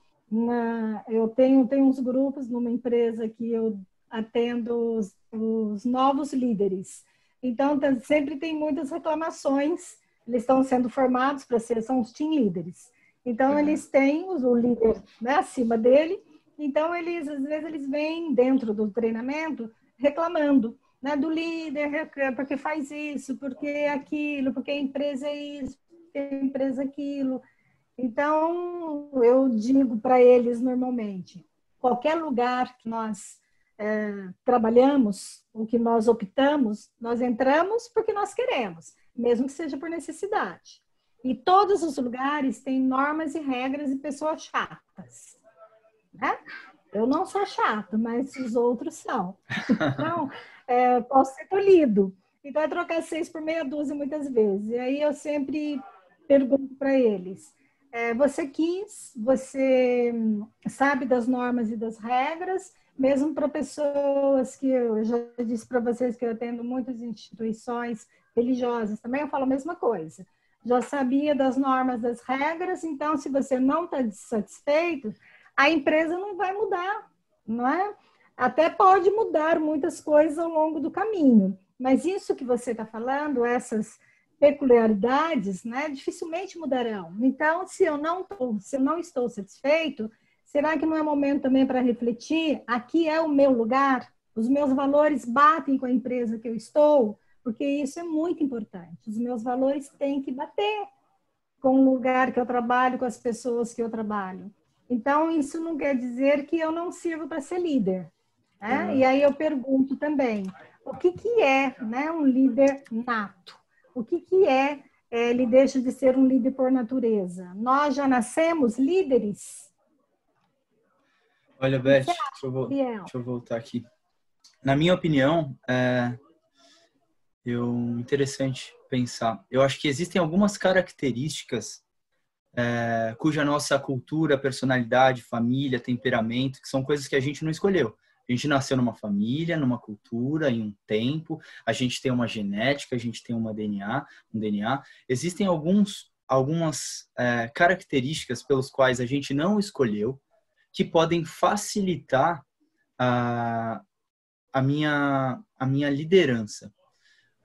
eu tenho uns grupos numa empresa que eu atendo os novos líderes. Então, sempre tem muitas reclamações, eles estão sendo formados para são os team leaders. Então, eles têm o líder, né, acima dele, então às vezes eles vêm dentro do treinamento reclamando, né, do líder, porque faz isso, porque aquilo, porque a empresa é isso, porque a empresa é aquilo. Então, eu digo para eles normalmente, qualquer lugar que nós trabalhamos, o que nós optamos, nós entramos porque nós queremos, mesmo que seja por necessidade. E todos os lugares têm normas e regras e pessoas chatas. Né? Eu não sou chata, mas os outros são. Então, posso ser tolhido. Então, é trocar 6 por meia dúzia muitas vezes. E aí eu sempre pergunto para eles, você quis, você sabe das normas e das regras, mesmo para pessoas que eu já disse para vocês que eu atendo muitas instituições religiosas, também eu falo a mesma coisa. Já sabia das normas, das regras, então se você não está satisfeito, a empresa não vai mudar, não é? Até pode mudar muitas coisas ao longo do caminho, mas isso que você está falando, essas peculiaridades, né, dificilmente mudarão. Então, se eu não estou satisfeito, será que não é momento também para refletir? Aqui é o meu lugar? Os meus valores batem com a empresa que eu estou? Porque isso é muito importante. Os meus valores têm que bater com o lugar que eu trabalho, com as pessoas que eu trabalho. Então, isso não quer dizer que eu não sirvo para ser líder. Né? E aí eu pergunto também, o que é, né, um líder nato? O que é, ele deixa de ser um líder por natureza? Nós já nascemos líderes? Olha, Beth, deixa eu voltar aqui. Na minha opinião, interessante pensar. Eu acho que existem algumas características cuja nossa cultura, personalidade, família, temperamento, que são coisas que a gente não escolheu. A gente nasceu numa família, numa cultura, em um tempo, a gente tem uma genética, a gente tem um DNA. Existem algumas características pelos quais a gente não escolheu, que podem facilitar a minha liderança.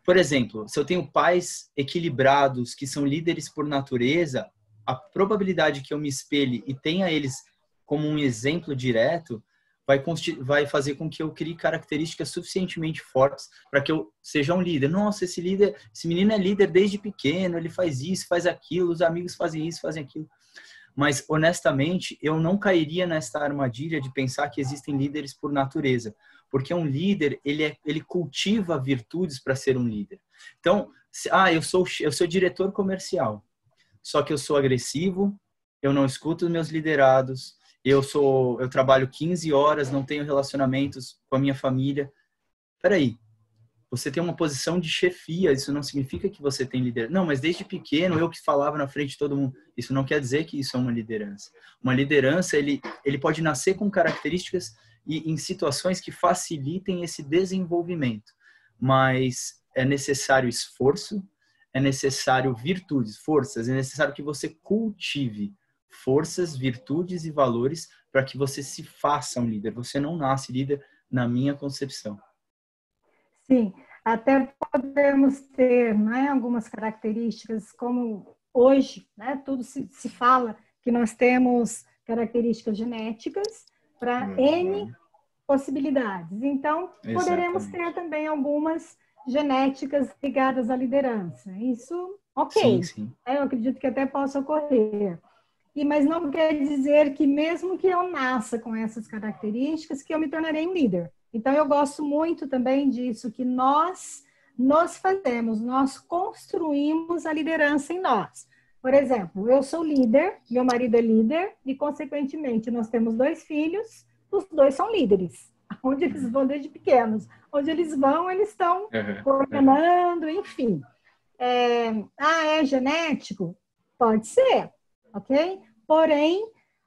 Por exemplo, se eu tenho pais equilibrados, que são líderes por natureza, a probabilidade que eu me espelhe e tenha eles como um exemplo direto vai fazer com que eu crie características suficientemente fortes para que eu seja um líder. Nossa, esse menino é líder desde pequeno, ele faz isso, faz aquilo, os amigos fazem isso, fazem aquilo. Mas, honestamente, eu não cairia nessa armadilha de pensar que existem líderes por natureza. Porque um líder, ele cultiva virtudes para ser um líder. Então, eu sou diretor comercial, só que eu sou agressivo, eu não escuto os meus liderados, eu trabalho 15 horas, não tenho relacionamentos com a minha família. Peraí, você tem uma posição de chefia, isso não significa que você tem liderança. Não, mas desde pequeno eu que falava na frente de todo mundo. Isso não quer dizer que isso é uma liderança. Uma liderança, ele pode nascer com características e em situações que facilitem esse desenvolvimento. Mas é necessário esforço, é necessário virtudes, forças, é necessário que você cultive forças, virtudes e valores para que você se faça um líder. Você não nasce líder, na minha concepção. Sim, até podemos ter, né, algumas características, como hoje, né, tudo se fala que nós temos características genéticas para N possibilidades. Então, poderemos ter também algumas genéticas ligadas à liderança. Isso, ok. Sim. Eu acredito que até possa ocorrer. Mas não quer dizer que mesmo que eu nasça com essas características, que eu me tornarei um líder. Então, eu gosto muito também disso, que nós fazemos, nós construímos a liderança em nós. Por exemplo, eu sou líder, meu marido é líder, e, consequentemente, nós temos 2 filhos, os 2 são líderes. Onde eles vão desde pequenos. Onde eles vão, eles estão coordenando, enfim. É genético? Pode ser, ok? Porém,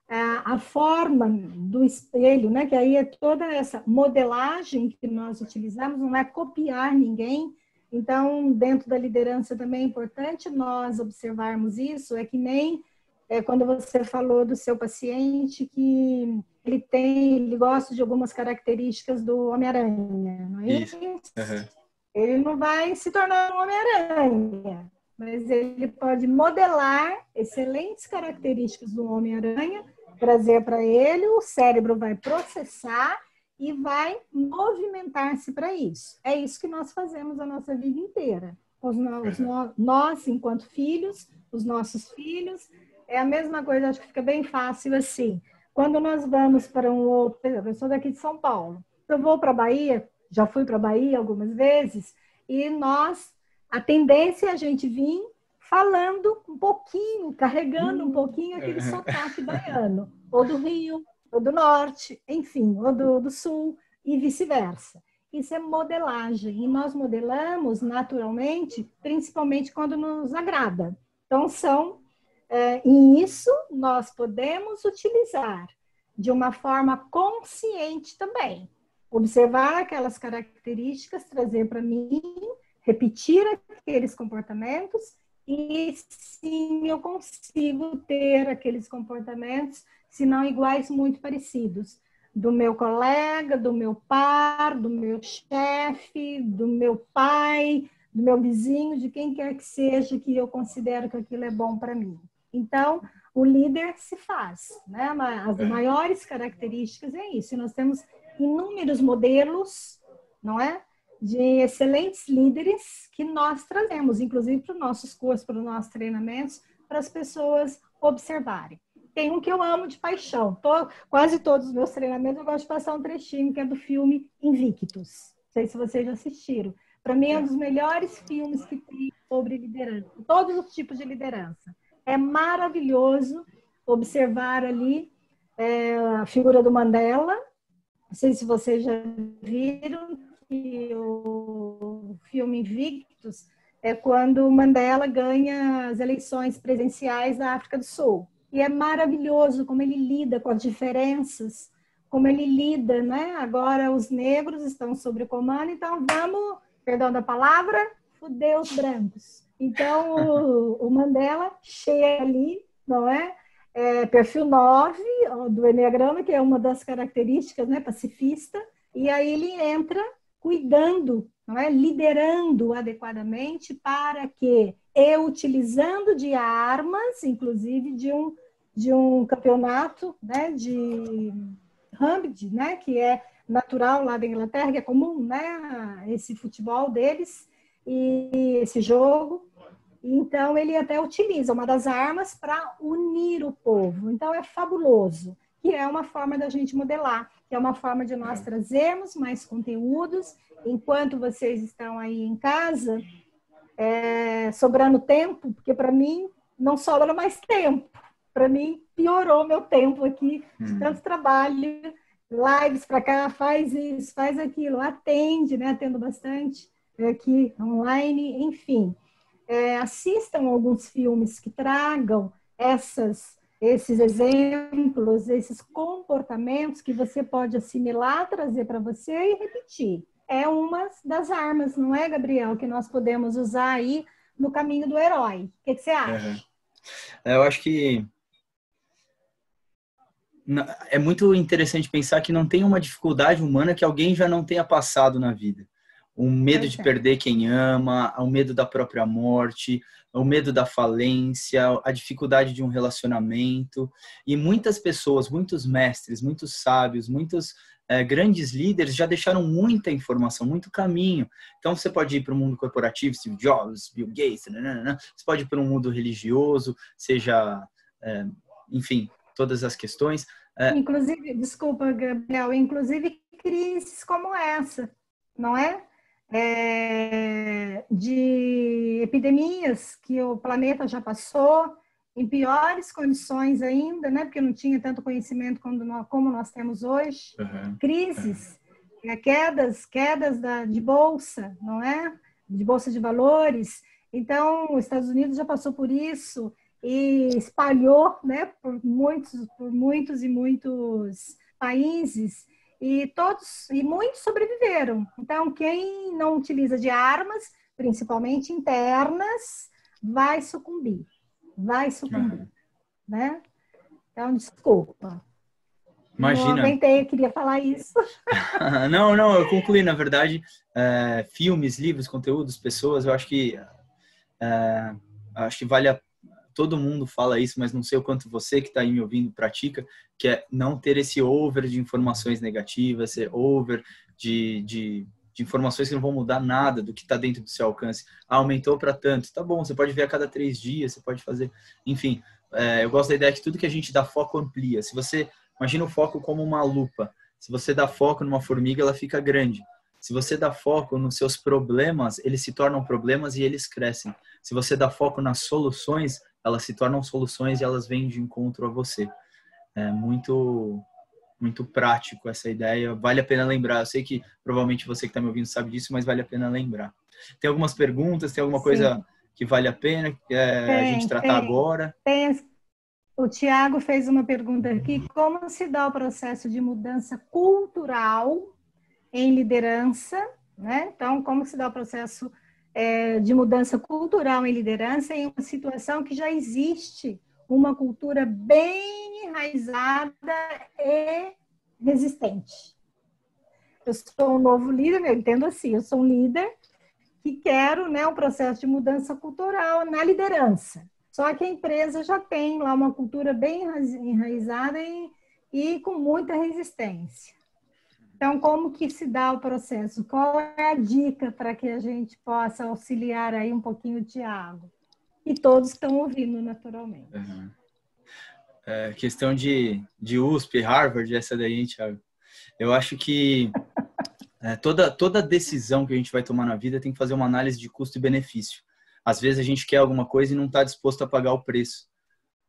a forma do espelho, né, que aí é toda essa modelagem que nós utilizamos, não é copiar ninguém. Então, dentro da liderança também é importante nós observarmos isso, é que nem quando você falou do seu paciente que ele gosta de algumas características do Homem-Aranha, não é isso? Ele não vai se tornar um Homem-Aranha, mas ele pode modelar excelentes características do Homem-Aranha, trazer para ele, o cérebro vai processar e vai movimentar-se para isso. É isso que nós fazemos a nossa vida inteira. Nós, enquanto filhos, os nossos filhos, é a mesma coisa, acho que fica bem fácil assim. Quando nós vamos para um outro, eu sou daqui de São Paulo, eu vou para a Bahia, já fui para a Bahia algumas vezes, e a tendência é a gente vir falando um pouquinho, carregando um pouquinho aquele sotaque baiano, ou do Rio, ou do Norte, enfim, ou do Sul, e vice-versa. Isso é modelagem, e nós modelamos naturalmente, principalmente quando nos agrada. Então, são E isso nós podemos utilizar de uma forma consciente também. Observar aquelas características, trazer para mim, repetir aqueles comportamentos e sim eu consigo ter aqueles comportamentos, se não iguais, muito parecidos. Do meu colega, do meu par, do meu chefe, do meu pai, do meu vizinho, de quem quer que seja que eu considero que aquilo é bom para mim. Então, o líder se faz, né? As maiores características é isso. E nós temos inúmeros modelos, não é? De excelentes líderes que nós trazemos, inclusive para os nossos cursos, para os nossos treinamentos, para as pessoas observarem. Tem um que eu amo de paixão. Quase todos os meus treinamentos eu gosto de passar um trechinho, que é do filme Invictus. Não sei se vocês já assistiram. Para mim, é um dos melhores filmes que tem sobre liderança, todos os tipos de liderança. É maravilhoso observar ali a figura do Mandela. Não sei se vocês já viram que o filme Invictus é quando o Mandela ganha as eleições presidenciais da África do Sul. E é maravilhoso como ele lida com as diferenças, como ele lida, né? Agora os negros estão sob o comando, então vamos, perdão da palavra, fuder os brancos. Então, o Mandela chega ali, não é? Perfil 9 do Eneagrama, que é uma das características, né? Pacifista, e aí ele entra cuidando, não é? Liderando adequadamente para que, utilizando de armas, inclusive de um campeonato, né? De rugby, né? Que é natural lá da Inglaterra, que é comum, né? Esse futebol deles, e esse jogo. Então, ele até utiliza uma das armas para unir o povo. Então, é fabuloso, que é uma forma da gente modelar, que é uma forma de nós trazermos mais conteúdos. Enquanto vocês estão aí em casa, sobrando tempo, porque para mim não sobra mais tempo. Para mim, piorou meu tempo aqui, de tanto trabalho, lives para cá, faz isso, faz aquilo, atende, né? Atendo bastante aqui online, enfim. Assistam alguns filmes que tragam esses exemplos, esses comportamentos que você pode assimilar, trazer para você e repetir. É uma das armas, não é, Gabriel, que nós podemos usar aí no caminho do herói. O que você acha? Eu acho que é muito interessante pensar que não tem uma dificuldade humana que alguém já não tenha passado na vida. O medo de perder quem ama, o medo da própria morte, o medo da falência, a dificuldade de um relacionamento. E muitas pessoas, muitos mestres, muitos sábios, muitos grandes líderes já deixaram muita informação, muito caminho. Então você pode ir para o mundo corporativo, Steve Jobs, Bill Gates, você pode ir para um mundo religioso, seja, enfim, todas as questões. Inclusive, desculpa, Gabriel, inclusive crises como essa, não é? De epidemias que o planeta já passou, em piores condições ainda, né? Porque não tinha tanto conhecimento como nós temos hoje. Crises, quedas de bolsa, não é? De bolsa de valores. Então, os Estados Unidos já passou por isso e espalhou, né? Por muitos países. E muitos sobreviveram. Então, quem não utiliza de armas, principalmente internas, vai sucumbir. Né? Então, desculpa. Imagina. Não aguentei, eu queria falar isso. Não, eu concluí, na verdade, filmes, livros, conteúdos, pessoas, eu acho que vale a todo mundo fala isso, mas não sei o quanto você que está aí me ouvindo pratica, que é não ter esse over de informações negativas, esse over de informações que não vão mudar nada do que está dentro do seu alcance. Aumentou para tanto. Tá bom, você pode ver a cada 3 dias, você pode fazer... Enfim, eu gosto da ideia que tudo que a gente dá foco amplia. Se você... Imagina o foco como uma lupa. Se você dá foco numa formiga, ela fica grande. Se você dá foco nos seus problemas, eles se tornam problemas e eles crescem. Se você dá foco nas soluções, elas se tornam soluções e elas vêm de encontro a você. É muito prático essa ideia. Vale a pena lembrar. Eu sei que provavelmente você que está me ouvindo sabe disso, mas vale a pena lembrar. Tem algumas perguntas? Tem alguma coisa que vale a pena a gente tratar agora? O Tiago fez uma pergunta aqui: como se dá o processo de mudança cultural em liderança, né? Então, como se dá o processo de mudança cultural em liderança em uma situação que já existe uma cultura bem enraizada e resistente? Eu sou um novo líder, eu entendo assim, eu sou um líder que quero, né, um processo de mudança cultural na liderança. Só que a empresa já tem lá uma cultura bem enraizada e com muita resistência. Então, como que se dá o processo? Qual é a dica para que a gente possa auxiliar aí um pouquinho o Tiago? E todos estão ouvindo, naturalmente. Uhum. Questão de USP, Harvard, essa daí, Tiago. Eu acho que toda decisão que a gente vai tomar na vida tem que fazer uma análise de custo e benefício. Às vezes a gente quer alguma coisa e não está disposto a pagar o preço.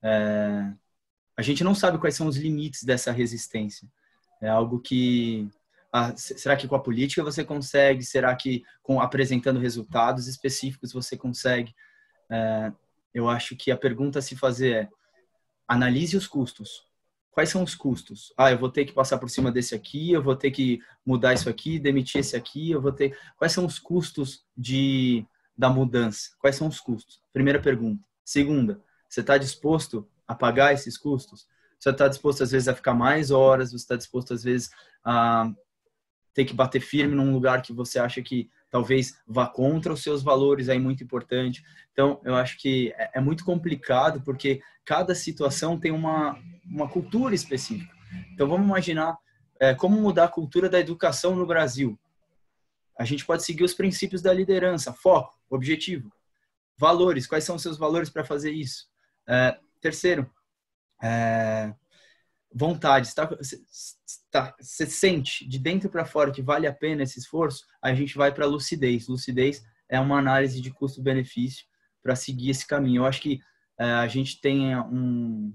A gente não sabe quais são os limites dessa resistência. É algo que... será que com a política você consegue? Será que apresentando resultados específicos você consegue? Eu acho que a pergunta a se fazer é: analise os custos. Quais são os custos? Eu vou ter que passar por cima desse aqui, eu vou ter que mudar isso aqui, demitir esse aqui, eu vou ter... Quais são os custos da mudança? Quais são os custos? Primeira pergunta. Segunda, você está disposto a pagar esses custos? Você está disposto, às vezes, a ficar mais horas? Você está disposto, às vezes, a ter que bater firme num lugar que você acha que talvez vá contra os seus valores, aí muito importante. Então, eu acho que é muito complicado, porque cada situação tem uma cultura específica. Então, vamos imaginar como mudar a cultura da educação no Brasil. A gente pode seguir os princípios da liderança: foco, objetivo, valores. Quais são os seus valores para fazer isso? Terceiro, vontade. Você sente de dentro para fora que vale a pena esse esforço? Aí a gente vai para lucidez. Lucidez é uma análise de custo-benefício para seguir esse caminho. Eu acho que a gente tem um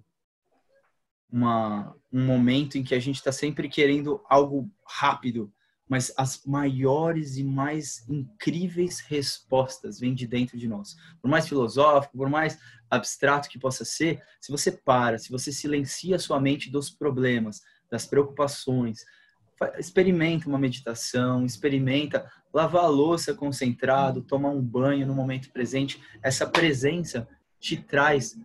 momento em que a gente está sempre querendo algo rápido, mas as maiores e mais incríveis respostas vêm de dentro de nós. Por mais filosófico, por mais abstrato que possa ser, se você silencia a sua mente dos problemas, das preocupações, experimenta uma meditação, experimenta lavar a louça concentrado, tomar um banho no momento presente. Essa presença te traz...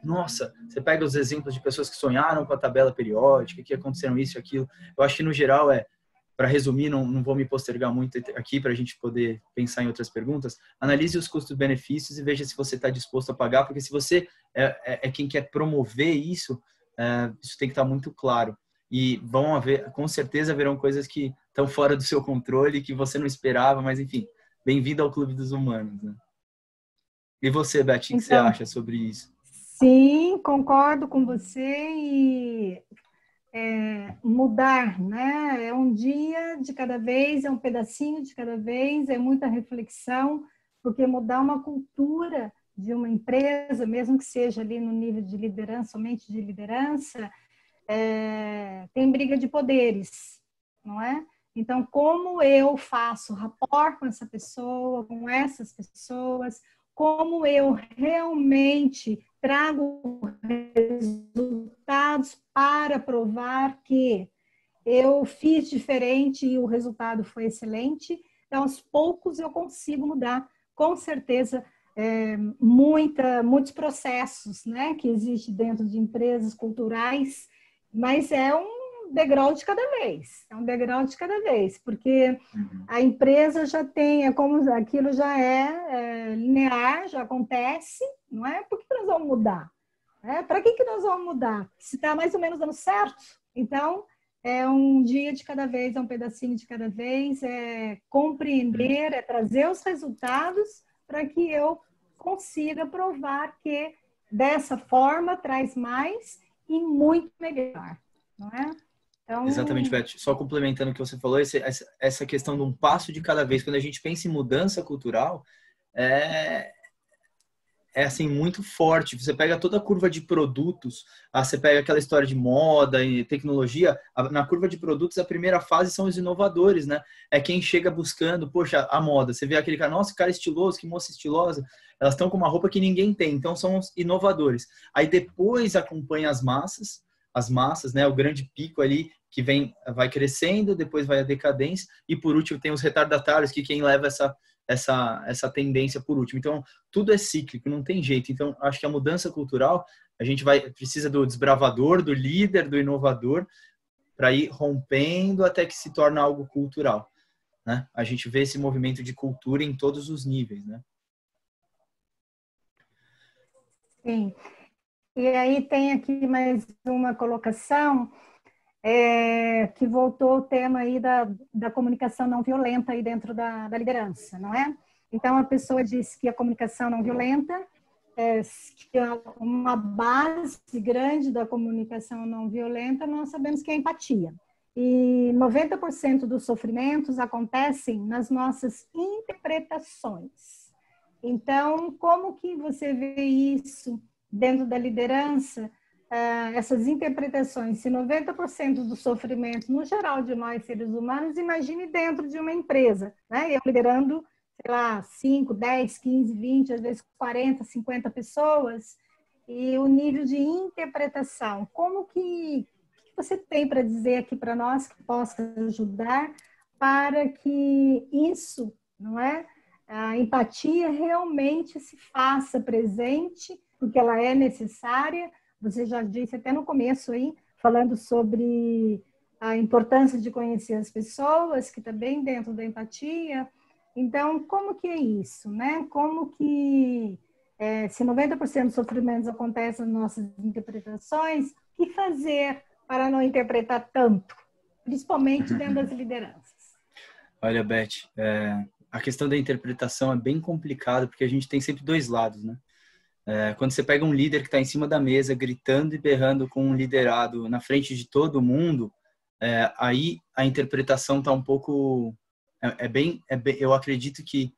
Nossa, você pega os exemplos de pessoas que sonharam com a tabela periódica, que aconteceram isso e aquilo. Eu acho que, no geral, para resumir, não vou me postergar muito aqui para a gente poder pensar em outras perguntas. Analise os custos-benefícios e veja se você está disposto a pagar, porque se você é quem quer promover isso, isso tem que estar muito claro. E com certeza haverão coisas que estão fora do seu controle, que você não esperava, mas enfim, bem-vindo ao Clube dos Humanos, né? E você, Beth, o que você acha sobre isso? Sim, concordo com você e mudar, né? É um dia de cada vez, é um pedacinho de cada vez, é muita reflexão, porque mudar uma cultura de uma empresa, mesmo que seja ali no nível de liderança, somente de liderança, tem briga de poderes, não é? Então, como eu faço rapport com essa pessoa, com essas pessoas, como eu realmente trago resultados para provar que eu fiz diferente e o resultado foi excelente. Então, aos poucos eu consigo mudar, com certeza, muitos processos, né, que existem dentro de empresas culturais, mas é um degrau de cada vez, porque a empresa já tem, como aquilo já é linear, já acontece, não é? Por que nós vamos mudar? Para que nós vamos mudar? Se está mais ou menos dando certo, então é um dia de cada vez, é um pedacinho de cada vez, é compreender, é trazer os resultados para que eu consiga provar que dessa forma traz mais e muito melhor, não é? Então... Exatamente, Beth. Só complementando o que você falou, essa questão de um passo de cada vez, quando a gente pensa em mudança cultural, é assim, muito forte. Você pega toda a curva de produtos, você pega aquela história de moda e tecnologia, na curva de produtos, a primeira fase são os inovadores, né? É quem chega buscando, poxa, a moda. Você vê aquele cara, nossa, cara estiloso, que moça estilosa. Elas estão com uma roupa que ninguém tem, então são os inovadores. Aí depois acompanha as massas, né? O grande pico ali, que vai crescendo, depois vai a decadência, e por último tem os retardatários, que quem leva essa tendência por último. Então, tudo é cíclico, não tem jeito. Então, acho que a mudança cultural, a gente precisa do desbravador, do líder, do inovador, para ir rompendo até que se torna algo cultural, né? A gente vê esse movimento de cultura em todos os níveis, né? Sim. E aí tem aqui mais uma colocação, que voltou o tema aí da comunicação não violenta aí dentro da liderança, não é? Então, a pessoa diz que a comunicação não violenta que é uma base grande da comunicação não violenta, nós sabemos que é a empatia. E 90% dos sofrimentos acontecem nas nossas interpretações. Então, como que você vê isso dentro da liderança? Essas interpretações, se 90% do sofrimento, no geral, de nós seres humanos, imagine dentro de uma empresa, né? Eu liderando, sei lá, 5, 10, 15, 20, às vezes 40, 50 pessoas, e o nível de interpretação. Como que você tem para dizer aqui para nós que possa ajudar para que isso, não é? A empatia realmente se faça presente, porque ela é necessária. Você já disse até no começo aí, falando sobre a importância de conhecer as pessoas, que está bem dentro da empatia. Então, como que é isso, né? Como que, se 90% dos sofrimentos acontecem nas nossas interpretações, o que fazer para não interpretar tanto, principalmente dentro das lideranças? Olha, Beth, a questão da interpretação é bem complicada, porque a gente tem sempre dois lados, né? Quando você pega um líder que está em cima da mesa, gritando e berrando com um liderado na frente de todo mundo, aí a interpretação está um pouco... eu acredito que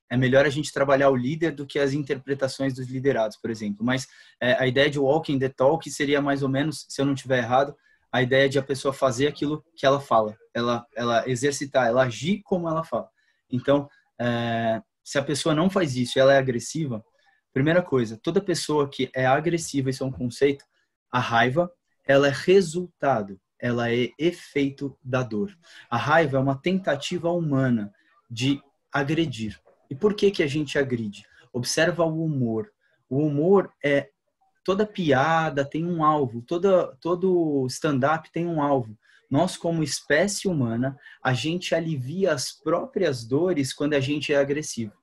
é melhor a gente trabalhar o líder do que as interpretações dos liderados, por exemplo. Mas a ideia de walking the talk seria mais ou menos, se eu não estiver errado, a ideia de a pessoa fazer aquilo que ela fala, ela exercitar, ela agir como ela fala. Então, se a pessoa não faz isso, ela é agressiva. Primeira coisa, toda pessoa que é agressiva, isso é um conceito, a raiva, ela é resultado, ela é efeito da dor. A raiva é uma tentativa humana de agredir. E por que a gente agride? Observa o humor. O humor toda piada tem um alvo, todo stand-up tem um alvo. Nós, como espécie humana, a gente alivia as próprias dores quando a gente é agressivo.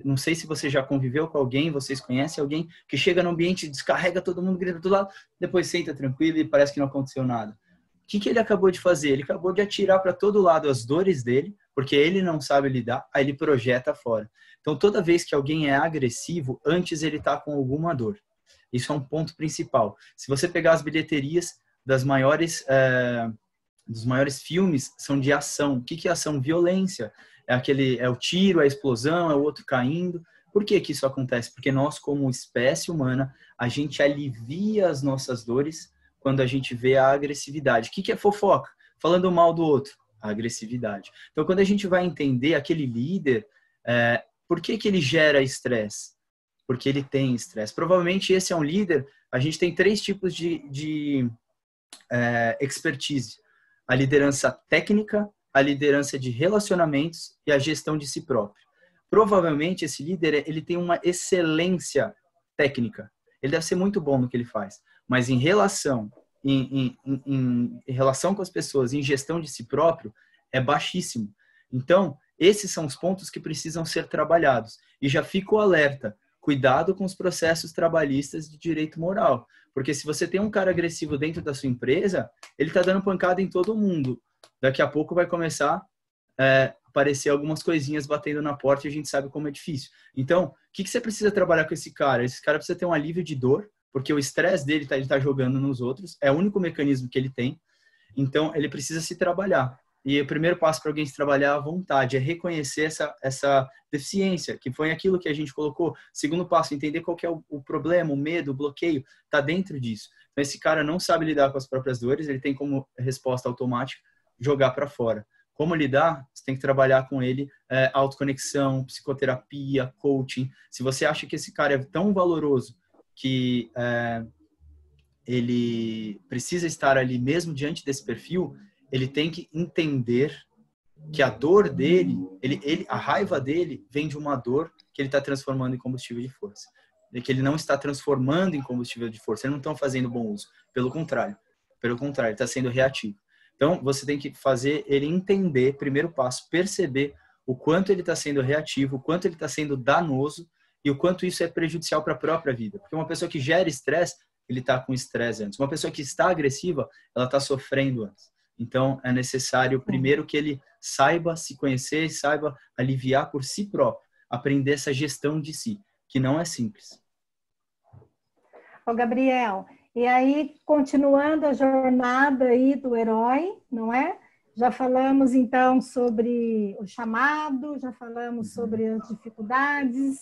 Não sei se você já conviveu com alguém, vocês conhecem alguém que chega no ambiente, descarrega todo mundo, grita do lado, depois senta tranquilo e parece que não aconteceu nada. O que ele acabou de fazer? Ele acabou de atirar para todo lado as dores dele, porque ele não sabe lidar, aí ele projeta fora. Então, toda vez que alguém é agressivo, antes ele está com alguma dor. Isso é um ponto principal. Se você pegar as bilheterias dos maiores filmes, são de ação. O que é ação? Violência. É o tiro, a explosão, é o outro caindo. Por que isso acontece? Porque nós, como espécie humana, a gente alivia as nossas dores quando a gente vê a agressividade. O que é fofoca? Falando mal do outro. A agressividade. Então, quando a gente vai entender aquele líder, por que ele gera estresse? Porque ele tem estresse. Provavelmente esse é um líder, a gente tem 3 tipos de expertise. A liderança técnica, a liderança de relacionamentos e a gestão de si próprio. Provavelmente esse líder ele tem uma excelência técnica. Ele deve ser muito bom no que ele faz. Mas em relação com as pessoas, em gestão de si próprio, é baixíssimo. Então, esses são os pontos que precisam ser trabalhados. E já fico alerta. Cuidado com os processos trabalhistas de direito moral. Porque se você tem um cara agressivo dentro da sua empresa, ele está dando pancada em todo mundo. Daqui a pouco vai começar a aparecer algumas coisinhas batendo na porta e a gente sabe como é difícil. Então, o que você precisa trabalhar com esse cara? Esse cara precisa ter um alívio de dor, porque o estresse dele ele tá jogando nos outros. É o único mecanismo que ele tem. Então, ele precisa se trabalhar. E o primeiro passo para alguém se trabalhar à vontade é reconhecer essa deficiência, que foi aquilo que a gente colocou. Segundo passo, entender qual que é o problema, o medo, o bloqueio, está dentro disso. Então, esse cara não sabe lidar com as próprias dores, ele tem como resposta automática jogar para fora. Como lidar? Você tem que trabalhar com ele, autoconexão, psicoterapia, coaching. Se você acha que esse cara é tão valoroso que ele precisa estar ali mesmo diante desse perfil, ele tem que entender que a dor dele, a raiva dele vem de uma dor que ele está transformando em combustível de força. E que ele não está transformando em combustível de força. Eles não estão fazendo bom uso. Pelo contrário, ele está sendo reativo. Então, você tem que fazer ele entender, primeiro passo, perceber o quanto ele está sendo reativo, o quanto ele está sendo danoso e o quanto isso é prejudicial para a própria vida. Porque uma pessoa que gera estresse, ele está com estresse antes. Uma pessoa que está agressiva, ela está sofrendo antes. Então, é necessário, primeiro, que ele saiba se conhecer e saiba aliviar por si próprio, aprender essa gestão de si, que não é simples. Ô, Gabriel, e aí, continuando a jornada aí do herói, não é? Já falamos, então, sobre o chamado, já falamos sobre as dificuldades,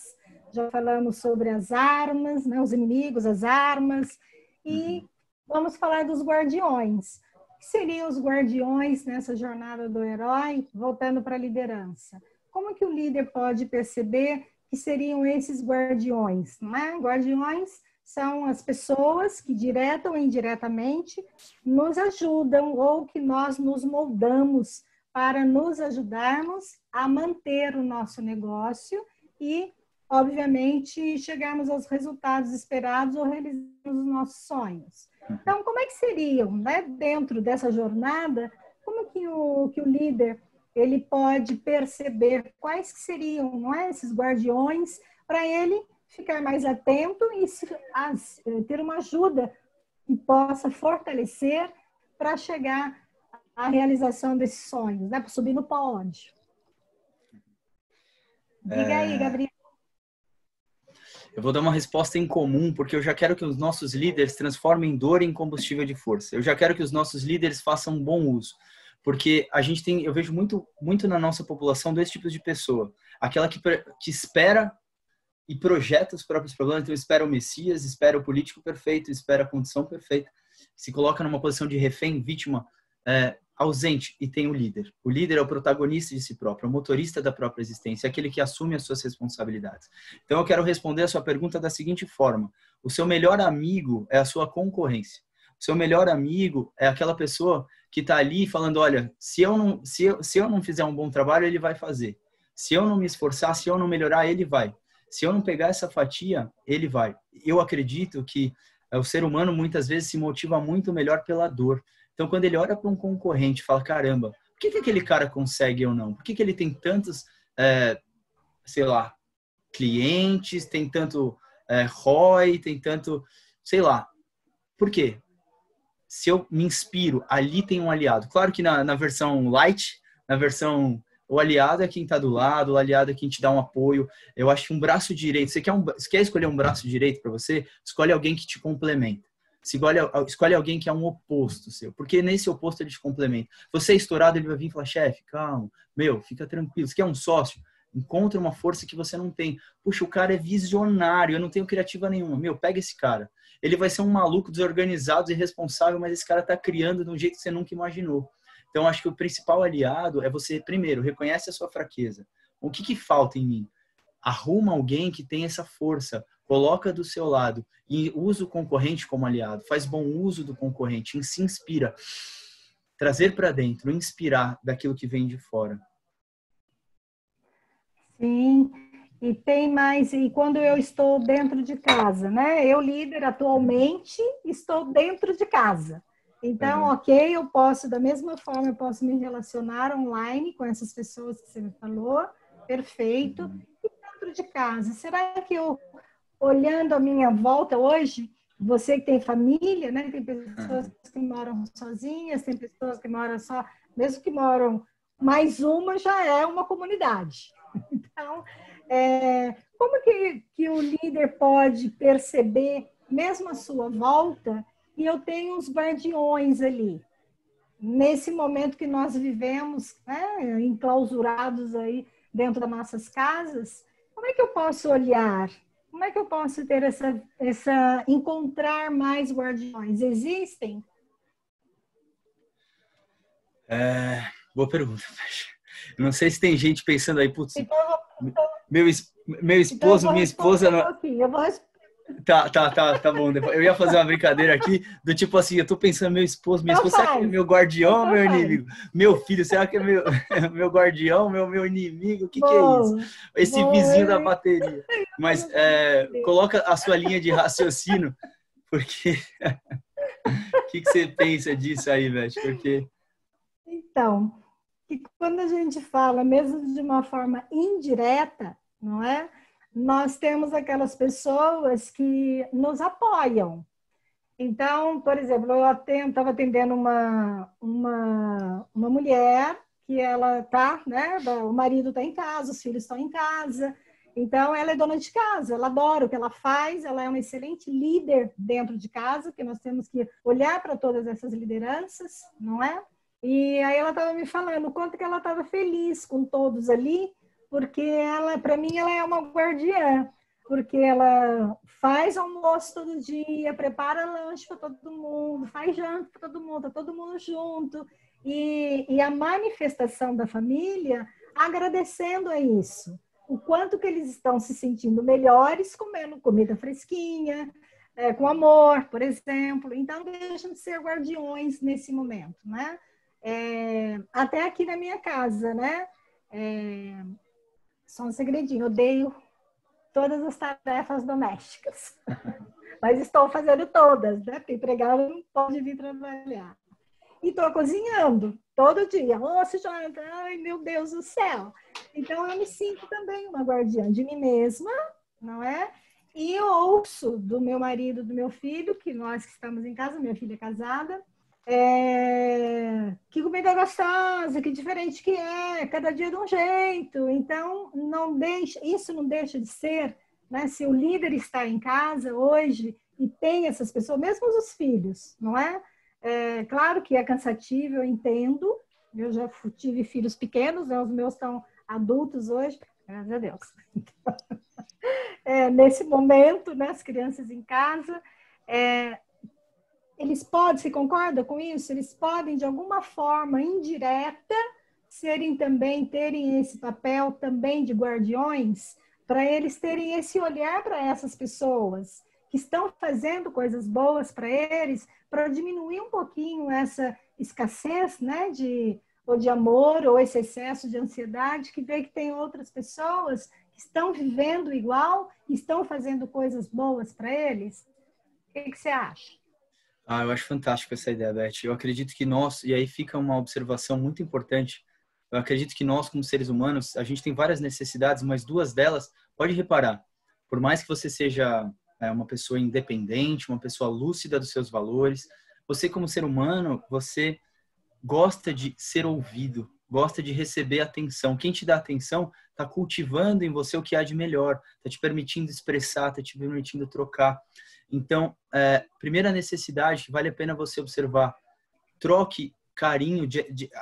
já falamos sobre as armas, né? Os inimigos, as armas, e vamos falar dos guardiões. O que seriam os guardiões nessa jornada do herói, voltando para a liderança? Como que o líder pode perceber que seriam esses guardiões? Não é? Guardiões são as pessoas que, direta ou indiretamente, nos ajudam ou que nós nos moldamos para nos ajudarmos a manter o nosso negócio e, obviamente, chegarmos aos resultados esperados ou realizarmos os nossos sonhos. Então, como é que seriam, né, dentro dessa jornada, como que o líder ele pode perceber quais que seriam, não é, esses guardiões para ele ficar mais atento e ter uma ajuda que possa fortalecer para chegar à realização desses sonhos, né, para subir no pódio. Diga aí, Gabriel. Eu vou dar uma resposta em comum, porque eu já quero que os nossos líderes transformem dor em combustível de força. Eu já quero que os nossos líderes façam um bom uso. Porque eu vejo muito na nossa população dois tipos de pessoa. Aquela que espera e projeta os próprios problemas, então espera o Messias, espera o político perfeito, espera a condição perfeita, se coloca numa posição de refém, vítima, ausente, e tem o líder. O líder é o protagonista de si próprio, é o motorista da própria existência, é aquele que assume as suas responsabilidades. Então eu quero responder a sua pergunta da seguinte forma: o seu melhor amigo é a sua concorrência. O seu melhor amigo é aquela pessoa que está ali falando, olha, se eu não fizer um bom trabalho, ele vai fazer. Se eu não me esforçar, se eu não melhorar, ele vai. Se eu não pegar essa fatia, ele vai. Eu acredito que o ser humano muitas vezes se motiva muito melhor pela dor. Então, quando ele olha para um concorrente e fala, caramba, por que aquele cara consegue ou não? Por que ele tem tantos, sei lá, clientes, tem tanto ROI, tem tanto, sei lá. Por quê? Se eu me inspiro, ali tem um aliado. Claro que na versão light, na versão... O aliado é quem está do lado, o aliado é quem te dá um apoio. Eu acho que um braço direito... Você quer escolher um braço direito para você? Escolhe alguém que te complementa. Escolhe alguém que é um oposto seu. Porque nesse oposto ele te complementa. Você é estourado, ele vai vir e falar, chefe, calma. Fica tranquilo. Você quer um sócio? Encontre uma força que você não tem. Puxa, o cara é visionário, eu não tenho criativa nenhuma. Pega esse cara. Ele vai ser um maluco desorganizado e irresponsável, mas esse cara está criando de um jeito que você nunca imaginou. Então, acho que o principal aliado é você, primeiro, reconhece a sua fraqueza. O que falta em mim? Arruma alguém que tem essa força, coloca do seu lado e usa o concorrente como aliado. Faz bom uso do concorrente, se inspira. Trazer para dentro, inspirar daquilo que vem de fora. Sim, e tem mais, e quando eu estou dentro de casa, né? Eu, líder, atualmente, estou dentro de casa. Então, ok, eu posso, da mesma forma, eu posso me relacionar online com essas pessoas que você me falou, perfeito. E dentro de casa, será que eu, olhando a minha volta hoje, você que tem família, né? Tem pessoas que moram sozinhas, tem pessoas que moram só, mesmo que moram mais uma, já é uma comunidade. Então, como que o líder pode perceber, mesmo a sua volta, e eu tenho os guardiões ali? nesse momento que nós vivemos, né, enclausurados aí dentro das nossas casas, como é que eu posso olhar? Como é que eu posso ter encontrar mais guardiões? Existem? Boa pergunta. Eu não sei se tem gente pensando aí, putz, Então, meu esposo, minha esposa... Eu vou Tá bom. Eu ia fazer uma brincadeira aqui, do tipo assim, eu tô pensando, meu esposo, minha esposa, será que é meu guardião ou meu inimigo? Meu filho, será que é meu guardião, meu inimigo? O que é isso? Esse vizinho da bateria. Mas coloca a sua linha de raciocínio, porque... O que você pensa disso aí, Beth? Porque... Então, que quando a gente fala, mesmo de uma forma indireta, não é? Nós temos aquelas pessoas que nos apoiam. Então, por exemplo, eu estava atendendo uma mulher que ela tá, né? O marido está em casa, os filhos estão em casa. Então, ela é dona de casa, ela adora o que ela faz, ela é uma excelente líder dentro de casa, porque nós temos que olhar para todas essas lideranças, não é? E aí ela estava me falando o quanto que ela estava feliz com todos ali, porque ela, para mim, ela é uma guardiã, porque ela faz almoço todo dia, prepara lanche para todo mundo, faz janta para todo mundo, tá todo mundo junto, e a manifestação da família agradecendo a isso, o quanto que eles estão se sentindo melhores comendo comida fresquinha, com amor, por exemplo. Então, deixam de ser guardiões nesse momento, né? Até aqui na minha casa, né? Só um segredinho, eu odeio todas as tarefas domésticas, mas estou fazendo todas, né? Porque empregado não pode vir trabalhar. E estou cozinhando todo dia, almoço, janta, ai meu Deus do céu. Então eu me sinto também uma guardiã de mim mesma, não é? E eu ouço do meu marido, do meu filho, que nós que estamos em casa, minha filha é casada, que comida gostosa, que diferente que é, cada dia de um jeito. Então, isso não deixa de ser, né? Se o líder está em casa hoje e tem essas pessoas, mesmo os filhos, não é? Claro que é cansativo, eu entendo. Eu já tive filhos pequenos, né? Os meus estão adultos hoje, graças a Deus. Então, nesse momento, né, as crianças em casa, eles podem, você concorda com isso? Eles podem, de alguma forma indireta, terem esse papel também de guardiões, para eles terem esse olhar para essas pessoas que estão fazendo coisas boas para eles, para diminuir um pouquinho essa escassez, né, ou de amor, ou esse excesso de ansiedade, que vê que tem outras pessoas que estão vivendo igual, estão fazendo coisas boas para eles. O que você acha? Eu acho fantástico essa ideia, Beth. Eu acredito que nós, e aí fica uma observação muito importante, eu acredito que nós, como seres humanos, a gente tem várias necessidades, mas duas delas, pode reparar, por mais que você seja uma pessoa independente, uma pessoa lúcida dos seus valores, você como ser humano, você gosta de ser ouvido, gosta de receber atenção. Quem te dá atenção está cultivando em você o que há de melhor, está te permitindo expressar, está te permitindo trocar. Então, primeira necessidade, vale a pena você observar, troque carinho,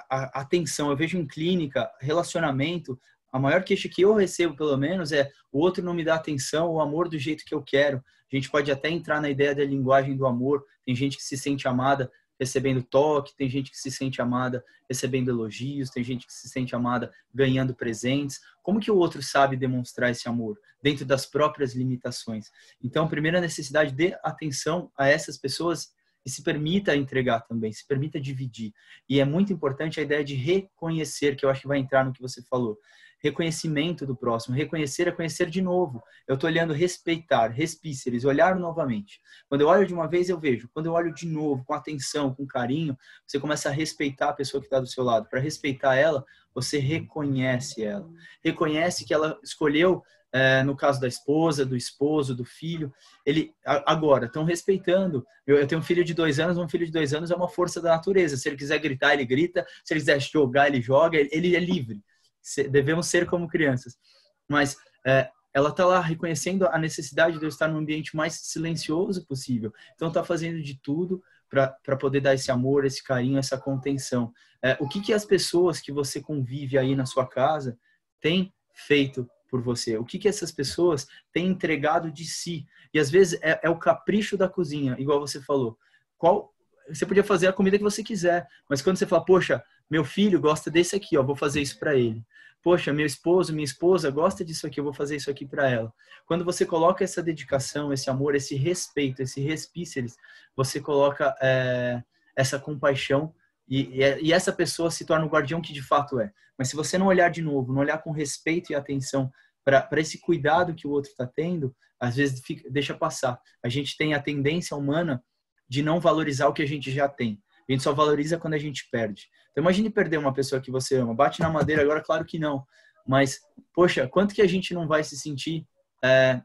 atenção. Eu vejo em clínica, relacionamento, a maior queixa que eu recebo, pelo menos, é o outro não me dá atenção, o amor do jeito que eu quero. A gente pode até entrar na ideia da linguagem do amor. Tem gente que se sente amada recebendo toque, tem gente que se sente amada recebendo elogios, tem gente que se sente amada ganhando presentes. Como que o outro sabe demonstrar esse amor? Dentro das próprias limitações. Então, a primeira necessidade, dê atenção a essas pessoas e se permita entregar também, se permita dividir. E é muito importante a ideia de reconhecer, que eu acho que vai entrar no que você falou. Reconhecimento do próximo. Reconhecer é conhecer de novo. Eu estou olhando respeitar, respíceres, olhar novamente. Quando eu olho de uma vez, eu vejo. Quando eu olho de novo, com atenção, com carinho, você começa a respeitar a pessoa que está do seu lado. Para respeitar ela, você reconhece ela. Reconhece que ela escolheu, no caso da esposa, do esposo, do filho, agora estão respeitando. Eu tenho um filho de 2 anos, um filho de 2 anos é uma força da natureza. Se ele quiser gritar, ele grita. Se ele quiser jogar, ele joga. Ele é livre. Devemos ser como crianças. Mas ela está lá reconhecendo a necessidade de eu estar num ambiente mais silencioso possível. Então está fazendo de tudo para poder dar esse amor, esse carinho, essa contenção. O que as pessoas que você convive aí na sua casa têm feito por você? O que essas pessoas têm entregado de si? E às vezes é o capricho da cozinha, igual você falou. Você podia fazer a comida que você quiser, mas quando você fala, poxa, meu filho gosta desse aqui, ó, vou fazer isso para ele. Poxa, meu esposo, minha esposa gosta disso aqui, eu vou fazer isso aqui para ela. Quando você coloca essa dedicação, esse amor, esse respeito, esse respíceres, você coloca essa compaixão e essa pessoa se torna o guardião que de fato é. Mas se você não olhar de novo, não olhar com respeito e atenção para esse cuidado que o outro está tendo, às vezes deixa passar. A gente tem a tendência humana de não valorizar o que a gente já tem. A gente só valoriza quando a gente perde. Então imagine perder uma pessoa que você ama. Bate na madeira agora, claro que não. Mas, poxa, quanto que a gente não vai se sentir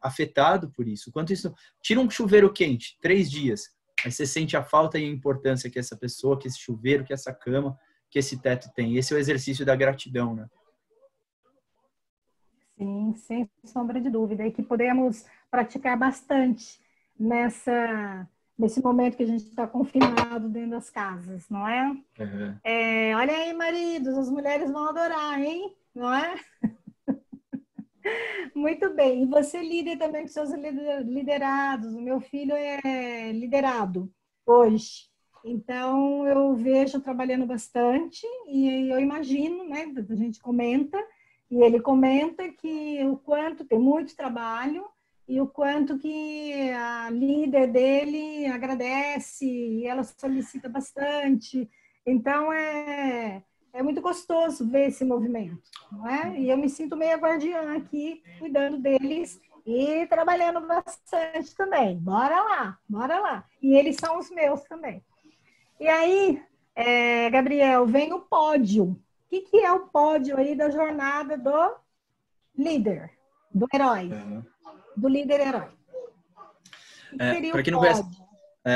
afetado por isso? Quanto isso... Tira um chuveiro quente, 3 dias. Aí você sente a falta e a importância que essa pessoa, que esse chuveiro, que essa cama, que esse teto tem. Esse é o exercício da gratidão, né? Sim, sem sombra de dúvida. E que podemos praticar bastante nesse momento que a gente está confinado dentro das casas, não é? Uhum. Olha aí, maridos, as mulheres vão adorar, hein? Não é? Muito bem. E você lida também com seus liderados. O meu filho é liderado hoje. Então, eu vejo trabalhando bastante e eu imagino, né? A gente comenta, e ele comenta que o quanto tem muito trabalho e o quanto que a líder dele agradece e ela solicita bastante. Então, é muito gostoso ver esse movimento, não é? E eu me sinto meio guardiã aqui, cuidando deles e trabalhando bastante também. Bora lá, bora lá. E eles são os meus também. E aí, Gabriel, vem o pódio. O que é o pódio aí da jornada do líder, do herói? Do líder herói. O que seria o pódio?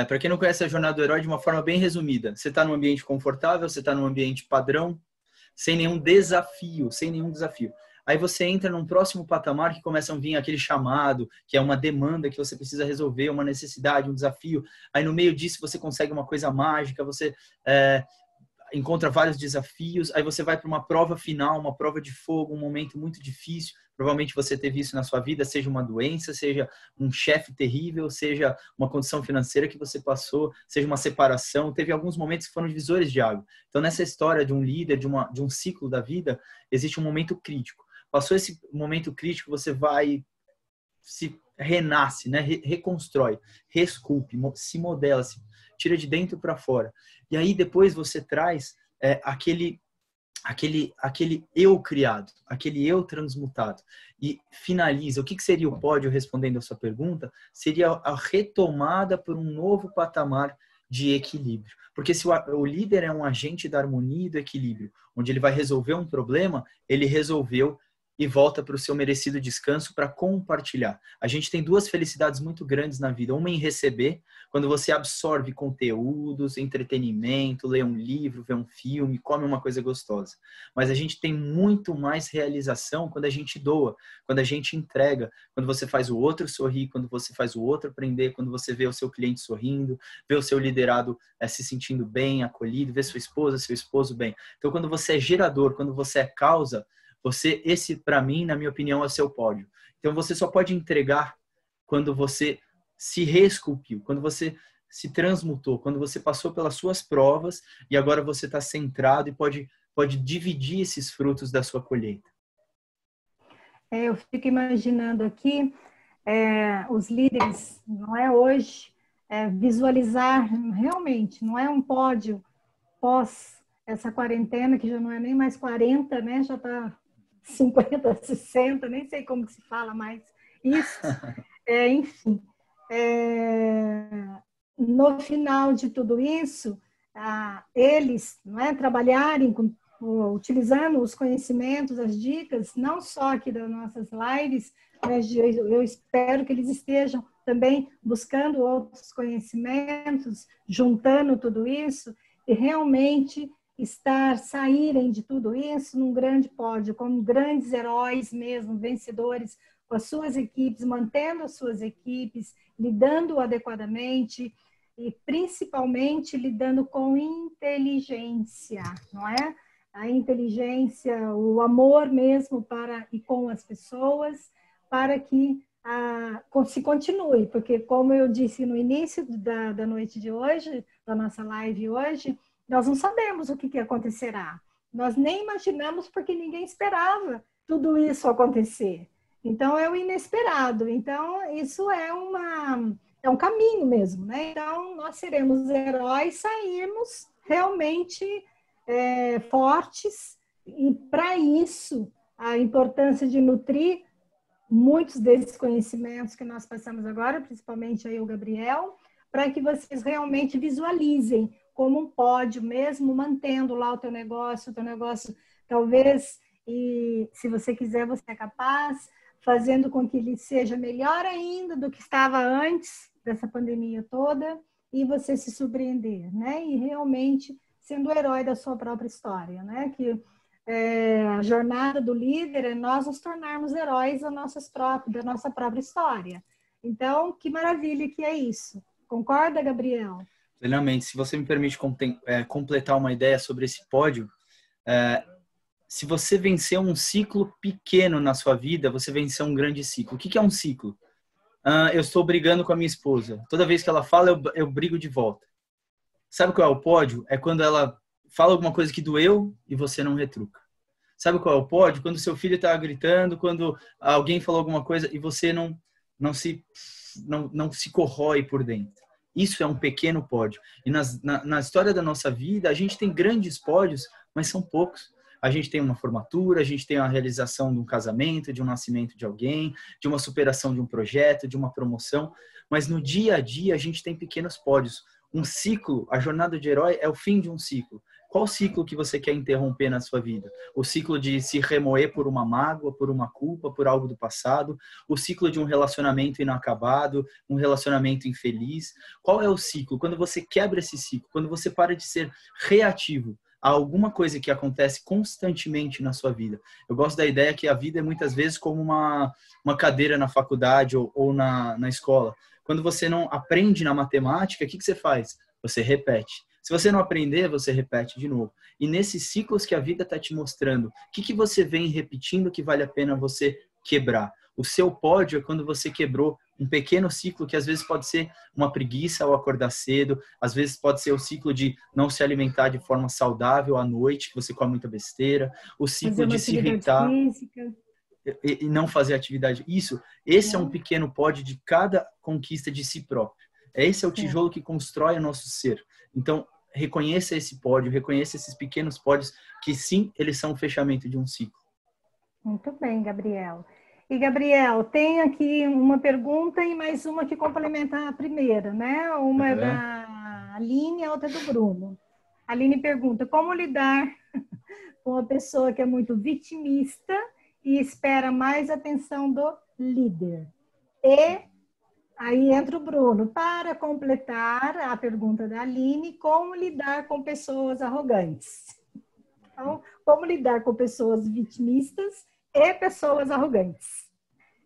Para quem não conhece a jornada do herói, de uma forma bem resumida, você está num ambiente confortável, você está num ambiente padrão, sem nenhum desafio, Aí você entra num próximo patamar que começa a vir aquele chamado, que é uma demanda que você precisa resolver, uma necessidade, um desafio. Aí no meio disso você consegue uma coisa mágica, você encontra vários desafios, aí você vai para uma prova final, uma prova de fogo, um momento muito difícil. Provavelmente você teve isso na sua vida, seja uma doença, seja um chefe terrível, seja uma condição financeira que você passou, seja uma separação. Teve alguns momentos que foram divisores de água. Então, nessa história de um líder, de um ciclo da vida, existe um momento crítico. Passou esse momento crítico, você vai, se renasce, né? Reconstrói, reesculpe, se modela, se tira de dentro para fora. E aí depois você traz aquele eu criado, aquele eu transmutado. E finaliza. O que seria o pódio, respondendo a sua pergunta? Seria a retomada por um novo patamar de equilíbrio. Porque se o líder é um agente da harmonia e do equilíbrio, onde ele vai resolver um problema, ele resolveu e volta para o seu merecido descanso para compartilhar. A gente tem 2 felicidades muito grandes na vida. Uma em receber, quando você absorve conteúdos, entretenimento, lê um livro, vê um filme, come uma coisa gostosa. Mas a gente tem muito mais realização quando a gente doa, quando a gente entrega, quando você faz o outro sorrir, quando você faz o outro aprender, quando você vê o seu cliente sorrindo, vê o seu liderado se sentindo bem, acolhido, vê sua esposa, seu esposo bem. Então, quando você é gerador, quando você é causa, esse, para mim, na minha opinião, é o seu pódio. Então, você só pode entregar quando você se reesculpiu, quando você se transmutou, quando você passou pelas suas provas e agora você está centrado e pode dividir esses frutos da sua colheita. Eu fico imaginando aqui os líderes, não é hoje, visualizar realmente, não é um pódio pós essa quarentena, que já não é nem mais 40, né? Já está 50, 60, nem sei como que se fala mais isso. Enfim, no final de tudo isso, eles, não é, trabalharem utilizando os conhecimentos, as dicas, não só aqui das nossas lives, mas eu espero que eles estejam também buscando outros conhecimentos, juntando tudo isso e realmente saírem de tudo isso num grande pódio, como grandes heróis mesmo, vencedores com as suas equipes, mantendo as suas equipes, lidando adequadamente, e principalmente lidando com inteligência, não é? A inteligência, o amor mesmo para e com as pessoas, para que se continue, porque como eu disse no início da noite de hoje, da nossa live hoje, nós não sabemos o que acontecerá. Nós nem imaginamos porque ninguém esperava tudo isso acontecer. Então, é o inesperado. Então, isso é um caminho mesmo, né? Então, nós seremos heróis, sairmos realmente fortes, e para isso, a importância de nutrir muitos desses conhecimentos que nós passamos agora, principalmente aí o Gabriel, para que vocês realmente visualizem como um pódio, mesmo mantendo lá o teu negócio talvez, e se você quiser, você é capaz, fazendo com que ele seja melhor ainda do que estava antes dessa pandemia toda, e você se surpreender, né? E realmente sendo o herói da sua própria história, né? Que a jornada do líder é nós nos tornarmos heróis da nossa própria história. Então, que maravilha que é isso. Concorda, Gabriel? Plenamente. Se você me permite completar uma ideia sobre esse pódio, se você vencer um ciclo pequeno na sua vida, você venceu um grande ciclo. O que é um ciclo? Eu estou brigando com a minha esposa. Toda vez que ela fala, eu brigo de volta. Sabe qual é o pódio? É quando ela fala alguma coisa que doeu e você não retruca. Sabe qual é o pódio? Quando seu filho está gritando, quando alguém falou alguma coisa e você não se corrói por dentro. Isso é um pequeno pódio. E na história da nossa vida, a gente tem grandes pódios, mas são poucos. A gente tem uma formatura, a gente tem a realização de um casamento, de um nascimento de alguém, de uma superação de um projeto, de uma promoção. Mas no dia a dia, a gente tem pequenos pódios. Um ciclo, a jornada de herói é o fim de um ciclo. Qual ciclo que você quer interromper na sua vida? O ciclo de se remoer por uma mágoa, por uma culpa, por algo do passado? O ciclo de um relacionamento inacabado, um relacionamento infeliz? Qual é o ciclo? Quando você quebra esse ciclo, quando você para de ser reativo a alguma coisa que acontece constantemente na sua vida. Eu gosto da ideia que a vida é muitas vezes como uma cadeira na faculdade ou na escola. Quando você não aprende na matemática, o que você faz? Você repete. Se você não aprender, você repete de novo. E nesses ciclos que a vida está te mostrando, o que você vem repetindo que vale a pena você quebrar? O seu pódio é quando você quebrou um pequeno ciclo que às vezes pode ser uma preguiça ao acordar cedo, às vezes pode ser o ciclo de não se alimentar de forma saudável à noite, que você come muita besteira, o ciclo de se irritar e não fazer atividade. Esse é um pequeno pódio de cada conquista de si próprio. Esse é o tijolo que constrói o nosso ser. Então, reconheça esse pódio, reconheça esses pequenos pódios, que sim, eles são o fechamento de um ciclo. Muito bem, Gabriel. E, Gabriel, tem aqui uma pergunta e mais uma que complementa a primeira, né? Uma é da Aline e a outra é do Bruno. A Aline pergunta, como lidar com uma pessoa que é muito vitimista e espera mais atenção do líder? E aí entra o Bruno, para completar a pergunta da Aline, como lidar com pessoas arrogantes? Então, como lidar com pessoas vitimistas e pessoas arrogantes?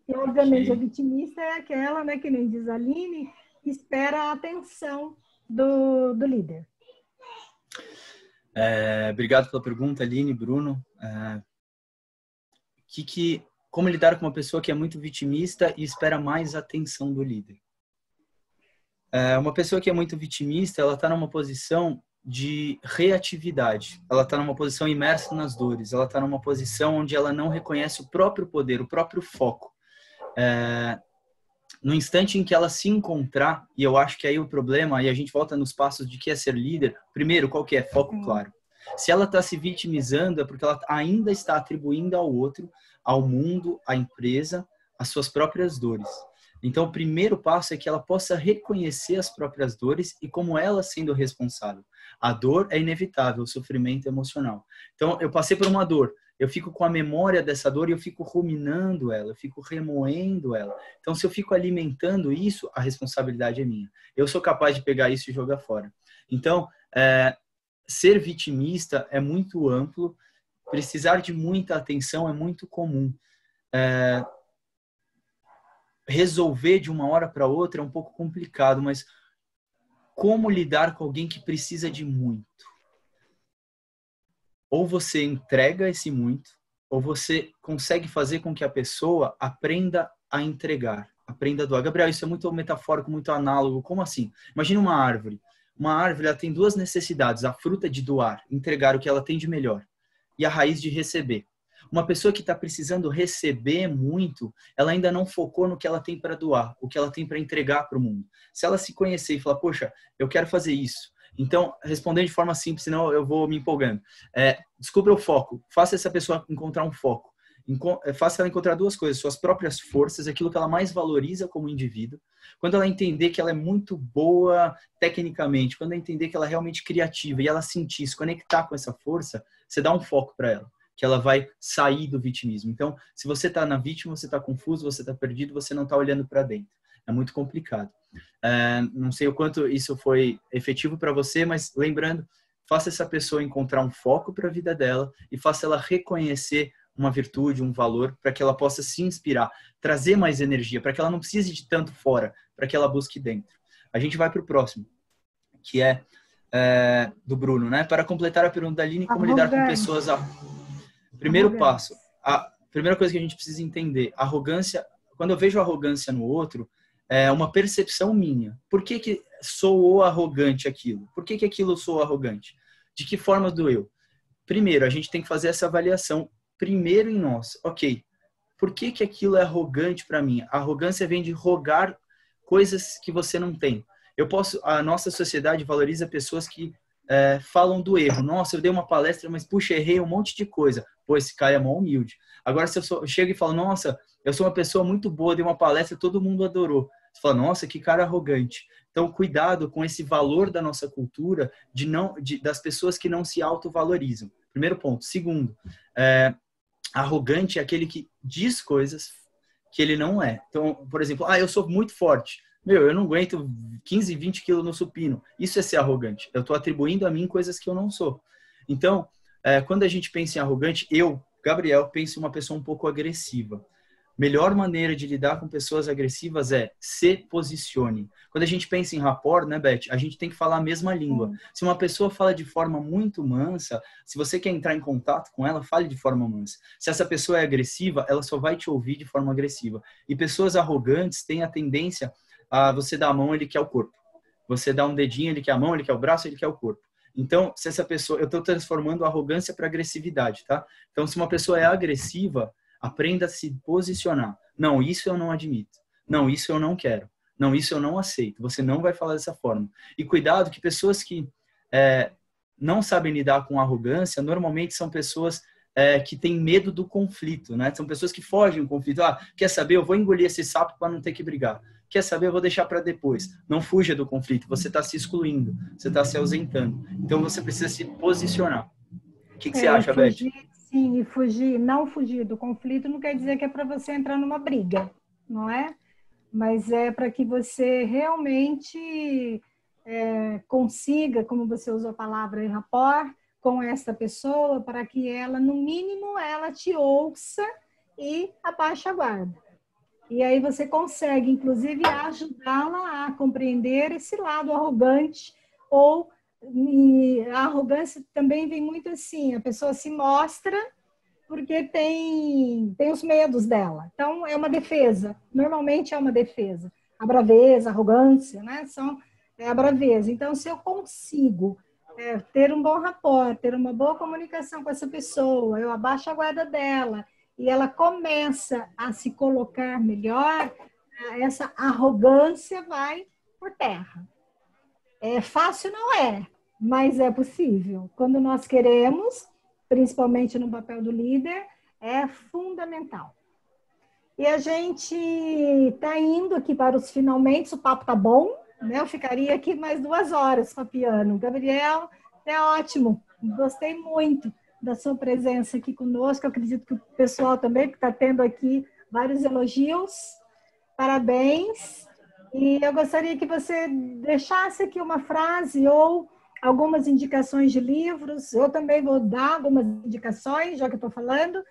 E, obviamente, a vitimista é aquela, né, que nem diz a Aline, que espera a atenção do líder. Obrigado pela pergunta, Aline, Bruno. Como lidar com uma pessoa que é muito vitimista e espera mais atenção do líder? Uma pessoa que é muito vitimista, ela está numa posição de reatividade. Ela está numa posição imersa nas dores. Ela está numa posição onde ela não reconhece o próprio poder, o próprio foco. No instante em que ela se encontrar, e eu acho que aí o problema, e a gente volta nos passos de que é ser líder, primeiro, qual que é? Foco claro. Se ela está se vitimizando, é porque ela ainda está atribuindo ao outro, ao mundo, à empresa, as suas próprias dores. Então, o primeiro passo é que ela possa reconhecer as próprias dores e como ela sendo responsável. A dor é inevitável, o sofrimento é emocional. Então, eu passei por uma dor, eu fico com a memória dessa dor e eu fico ruminando ela, eu fico remoendo ela. Então, se eu fico alimentando isso, a responsabilidade é minha. Eu sou capaz de pegar isso e jogar fora. Então, ser vitimista é muito amplo, precisar de muita atenção é muito comum. Resolver de uma hora para outra é um pouco complicado, mas como lidar com alguém que precisa de muito. Ou você entrega esse muito, ou você consegue fazer com que a pessoa aprenda a entregar, aprenda a doar. Gabriel, isso é muito metafórico, muito análogo. Como assim? Imagina uma árvore. Uma árvore, ela tem duas necessidades. A fruta de doar, entregar o que ela tem de melhor. E a raiz de receber. Uma pessoa que está precisando receber muito, ela ainda não focou no que ela tem para doar, o que ela tem para entregar para o mundo. Se ela se conhecer e falar, poxa, eu quero fazer isso. Então, respondendo de forma simples, senão eu vou me empolgando. Descubra o foco. Faça essa pessoa encontrar um foco. Faça ela encontrar duas coisas. Suas próprias forças, aquilo que ela mais valoriza como indivíduo. Quando ela entender que ela é muito boa tecnicamente, quando ela entender que ela é realmente criativa e ela sentir, se conectar com essa força, você dá um foco para ela, que ela vai sair do vitimismo. Então, se você está na vítima, você está confuso, você está perdido, você não está olhando para dentro. É muito complicado. Não sei o quanto isso foi efetivo para você, mas lembrando, faça essa pessoa encontrar um foco para a vida dela e faça ela reconhecer uma virtude, um valor, para que ela possa se inspirar, trazer mais energia, para que ela não precise de tanto fora, para que ela busque dentro. A gente vai para o próximo, que é do Bruno, né? Para completar a pergunta da Aline, como lidar com pessoas... Primeiro passo, a primeira coisa que a gente precisa entender, arrogância, quando eu vejo arrogância no outro, é uma percepção minha. Por que soou arrogante aquilo? Por que aquilo soou arrogante? De que forma doeu? Primeiro, a gente tem que fazer essa avaliação primeiro em nós. Ok, por que aquilo é arrogante para mim? A arrogância vem de rogar coisas que você não tem. A nossa sociedade valoriza pessoas que falam do erro. Nossa, eu dei uma palestra, mas puxa, errei um monte de coisa. Pô, esse cara é mó humilde. Agora, se eu chego e falo, nossa, eu sou uma pessoa muito boa, dei uma palestra, todo mundo adorou. Você fala, nossa, que cara arrogante. Então, cuidado com esse valor da nossa cultura das pessoas que não se autovalorizam. Primeiro ponto. Segundo, arrogante é aquele que diz coisas que ele não é. Então, por exemplo, eu sou muito forte. Eu não aguento 15, 20 quilos no supino. Isso é ser arrogante. Eu estou atribuindo a mim coisas que eu não sou. Então, quando a gente pensa em arrogante, Gabriel, penso em uma pessoa um pouco agressiva. Melhor maneira de lidar com pessoas agressivas é se posicione. Quando a gente pensa em rapport, né, Beth, a gente tem que falar a mesma língua. Se uma pessoa fala de forma muito mansa, se você quer entrar em contato com ela, fale de forma mansa. Se essa pessoa é agressiva, ela só vai te ouvir de forma agressiva. E pessoas arrogantes têm a tendência a você dar a mão, ele quer o corpo. Você dá um dedinho, ele quer a mão, ele quer o braço, ele quer o corpo. Então, se essa pessoa... Eu estou transformando a arrogância para agressividade, tá? Então, se uma pessoa é agressiva, aprenda a se posicionar. Não, isso eu não admito. Não, isso eu não quero. Não, isso eu não aceito. Você não vai falar dessa forma. E cuidado que pessoas que não sabem lidar com arrogância, normalmente são pessoas que têm medo do conflito, né? São pessoas que fogem do conflito. Quer saber? Eu vou engolir esse sapo para não ter que brigar. Quer saber? Eu vou deixar para depois. Não fuja do conflito. Você está se excluindo. Você está se ausentando. Então, você precisa se posicionar. O que você acha, Beth? Sim, e não fugir do conflito não quer dizer que é para você entrar numa briga, não é? Mas é para que você realmente consiga, como você usou a palavra, rapport com essa pessoa, para que ela, no mínimo, ela te ouça e abaixe a guarda. E aí você consegue, inclusive, ajudá-la a compreender esse lado arrogante e a arrogância também vem muito assim, a pessoa se mostra porque tem os medos dela. Então, é uma defesa. Normalmente é uma defesa. A braveza, a arrogância, né? É a braveza. Então, se eu consigo ter um bom rapport, ter uma boa comunicação com essa pessoa, eu abaixo a guarda dela e ela começa a se colocar melhor, essa arrogância vai por terra. Fácil não é, mas é possível. Quando nós queremos, principalmente no papel do líder, é fundamental. E a gente está indo aqui para os finalmente, o papo está bom, né? Eu ficaria aqui mais 2 horas papiando. Gabriel, é ótimo, gostei muito da sua presença aqui conosco, eu acredito que o pessoal também, que está tendo aqui vários elogios, parabéns. E eu gostaria que você deixasse aqui uma frase ou algumas indicações de livros. Eu também vou dar algumas indicações, já que eu estou falando.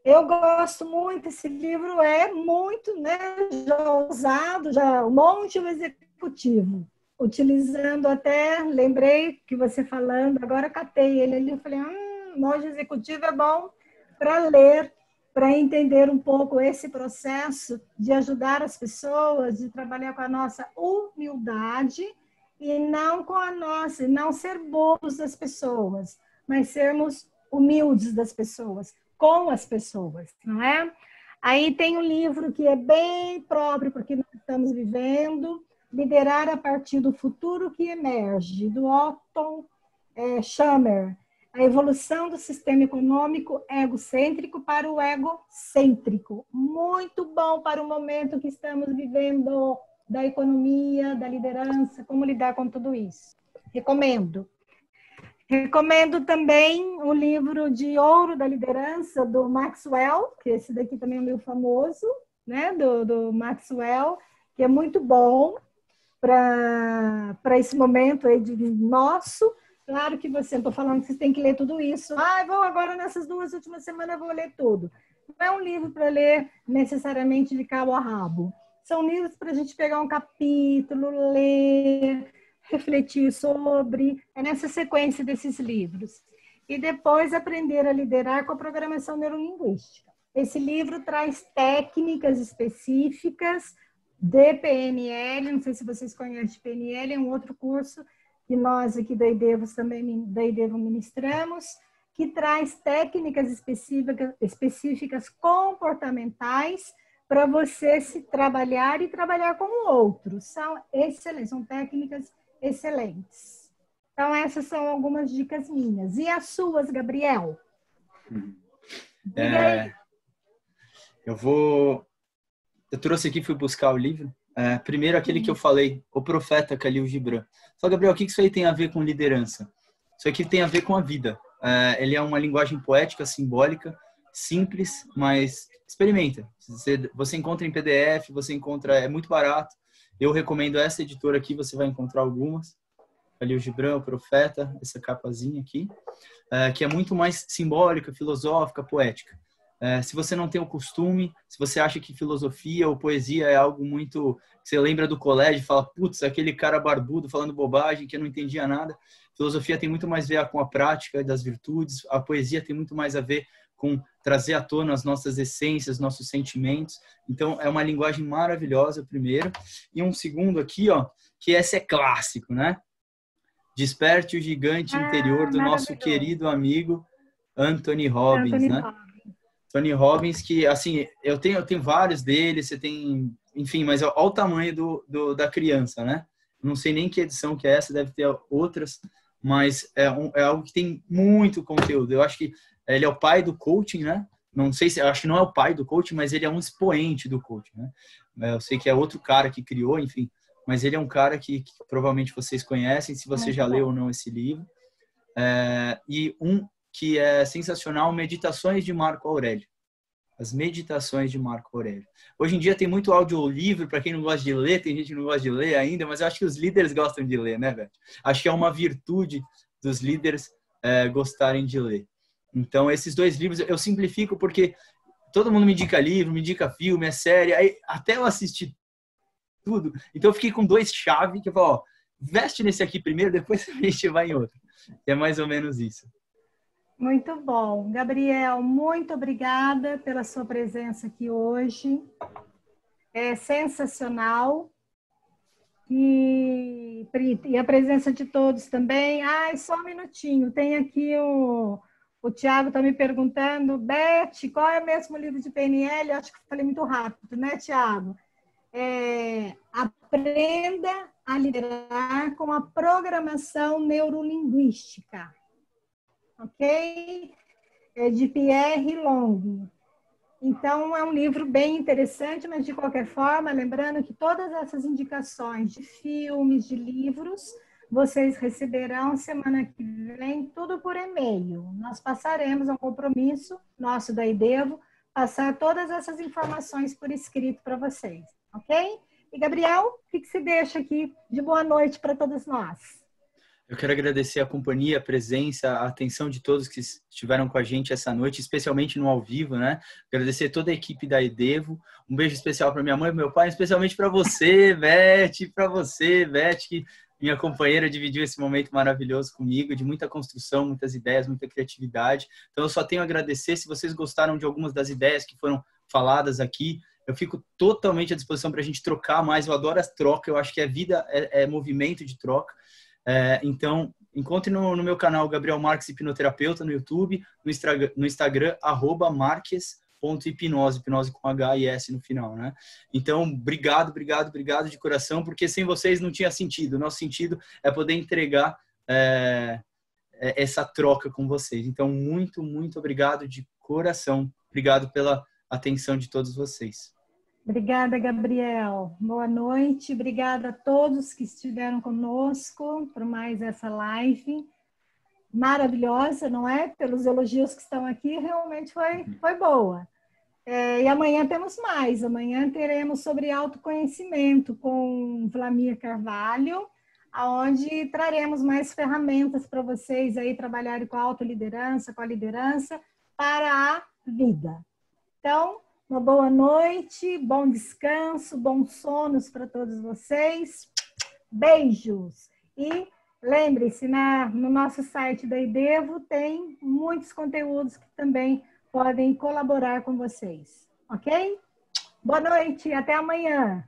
Eu gosto muito, esse livro é muito, né, já usado, já um monte de executivo. utilizando até, lembrei que você falando, agora catei ele ali, eu falei, monge executivo é bom para ler, para entender um pouco esse processo de ajudar as pessoas, de trabalhar com a nossa humildade e não com a nossa, não ser bobos das pessoas, mas sermos humildes das pessoas, com as pessoas, não é? Aí tem um livro que é bem próprio porque nós estamos vivendo, Liderar a partir do futuro que emerge, do Otto Schammer, a evolução do sistema econômico egocêntrico para o egocêntrico. Muito bom para o momento que estamos vivendo da economia, da liderança, como lidar com tudo isso. Recomendo. Recomendo também o livro de Ouro da Liderança, do Maxwell, que esse daqui também é meio famoso, né? do Maxwell, que é muito bom para esse momento aí de nosso. Claro que você, não estou falando que você tem que ler tudo isso. Vou agora nessas 2 últimas semanas eu vou ler tudo. Não é um livro para ler necessariamente de cabo a rabo. São livros para a gente pegar um capítulo, ler, refletir sobre, é nessa sequência desses livros. E depois aprender a liderar com a programação neurolinguística. Esse livro traz técnicas específicas de PNL, não sei se vocês conhecem PNL, é um outro curso que nós aqui da IDEVO também ministramos, que traz técnicas específicas comportamentais para você se trabalhar e trabalhar com o outro. São excelentes, são técnicas excelentes. Então, essas são algumas dicas minhas. E as suas, Gabriel? Eu trouxe aqui, fui buscar o livro. Primeiro, aquele que eu falei, O Profeta Khalil Gibran. Só, Gabriel, o que isso aí tem a ver com liderança? Isso aqui tem a ver com a vida. Ele é uma linguagem poética, simbólica, simples, mas experimenta. Você encontra em PDF, você encontra, é muito barato. Eu recomendo essa editora aqui, você vai encontrar algumas. Khalil Gibran, O Profeta, essa capazinha aqui, que é muito mais simbólica, filosófica, poética. Se você não tem o costume, se você acha que filosofia ou poesia é algo muito... Você lembra do colégio e fala, putz, aquele cara barbudo falando bobagem, que eu não entendia nada. Filosofia tem muito mais a ver com a prática das virtudes. A poesia tem muito mais a ver com trazer à tona as nossas essências, nossos sentimentos. Então, é uma linguagem maravilhosa, primeiro. E um segundo aqui, ó, que esse é clássico, né? Desperte o gigante interior do nosso querido amigo Anthony Robbins, né? Tony Robbins, que, assim, eu tenho vários deles, você tem, enfim, mas olha o tamanho da criança, né? Não sei nem que edição que é essa, deve ter outras, mas é algo que tem muito conteúdo. Eu acho que ele é o pai do coaching, né? Não sei se, acho que não é o pai do coaching, mas ele é um expoente do coaching, né? Eu sei que é outro cara que criou, enfim, mas ele é um cara que provavelmente vocês conhecem, se você já leu ou não esse livro. E um que é sensacional, Meditações de Marco Aurélio. As Meditações de Marco Aurélio. Hoje em dia tem muito audiolivro, para quem não gosta de ler, tem gente que não gosta de ler ainda, mas eu acho que os líderes gostam de ler, né, velho? Acho que é uma virtude dos líderes gostarem de ler. Então, esses 2 livros, eu simplifico porque todo mundo me indica livro, me indica filme, é série, aí até eu assistir tudo. Então, eu fiquei com 2 chaves que eu falo, ó, veste nesse aqui primeiro, depois a gente vai em outro. É mais ou menos isso. Muito bom. Gabriel, muito obrigada pela sua presença aqui hoje. É sensacional. E a presença de todos também. Só um minutinho. Tem aqui o Tiago está me perguntando, Beth, qual é o mesmo livro de PNL? Acho que eu falei muito rápido, né, Tiago? Aprenda a liderar com a programação neurolinguística. Ok? É de Pierre Long. Então, é um livro bem interessante, mas de qualquer forma, lembrando que todas essas indicações de filmes, de livros, vocês receberão semana que vem tudo por e-mail. Nós passaremos, é um compromisso nosso da IDEVO, passar todas essas informações por escrito para vocês, ok? E, Gabriel, o que se deixa aqui de boa noite para todos nós? Eu quero agradecer a companhia, a presença, a atenção de todos que estiveram com a gente essa noite, especialmente no ao vivo, né? Agradecer toda a equipe da IDEVO. Um beijo especial para minha mãe e meu pai, especialmente para você, Beth, que minha companheira dividiu esse momento maravilhoso comigo, de muita construção, muitas ideias, muita criatividade. Então, eu só tenho a agradecer. Se vocês gostaram de algumas das ideias que foram faladas aqui, eu fico totalmente à disposição para a gente trocar mais. Eu adoro as trocas, eu acho que a vida é movimento de troca. Então, encontre no meu canal Gabriel Marques Hipnoterapeuta no YouTube, no Instagram, @marques.hipnose, hipnose com H e S no final, né? Então, obrigado de coração, porque sem vocês não tinha sentido. O nosso sentido é poder entregar essa troca com vocês. Então, muito obrigado de coração. Obrigado pela atenção de todos vocês. Obrigada, Gabriel. Boa noite. Obrigada a todos que estiveram conosco por mais essa live maravilhosa, não é? Pelos elogios que estão aqui, realmente foi boa. E amanhã temos mais. Amanhã teremos sobre autoconhecimento com Vlamir Carvalho, onde traremos mais ferramentas para vocês aí trabalharem com a autoliderança, com a liderança para a vida. Então, uma boa noite, bom descanso, bons sonos para todos vocês. Beijos! E lembre-se, no nosso site da IDEVO tem muitos conteúdos que também podem colaborar com vocês. Ok? Boa noite, até amanhã!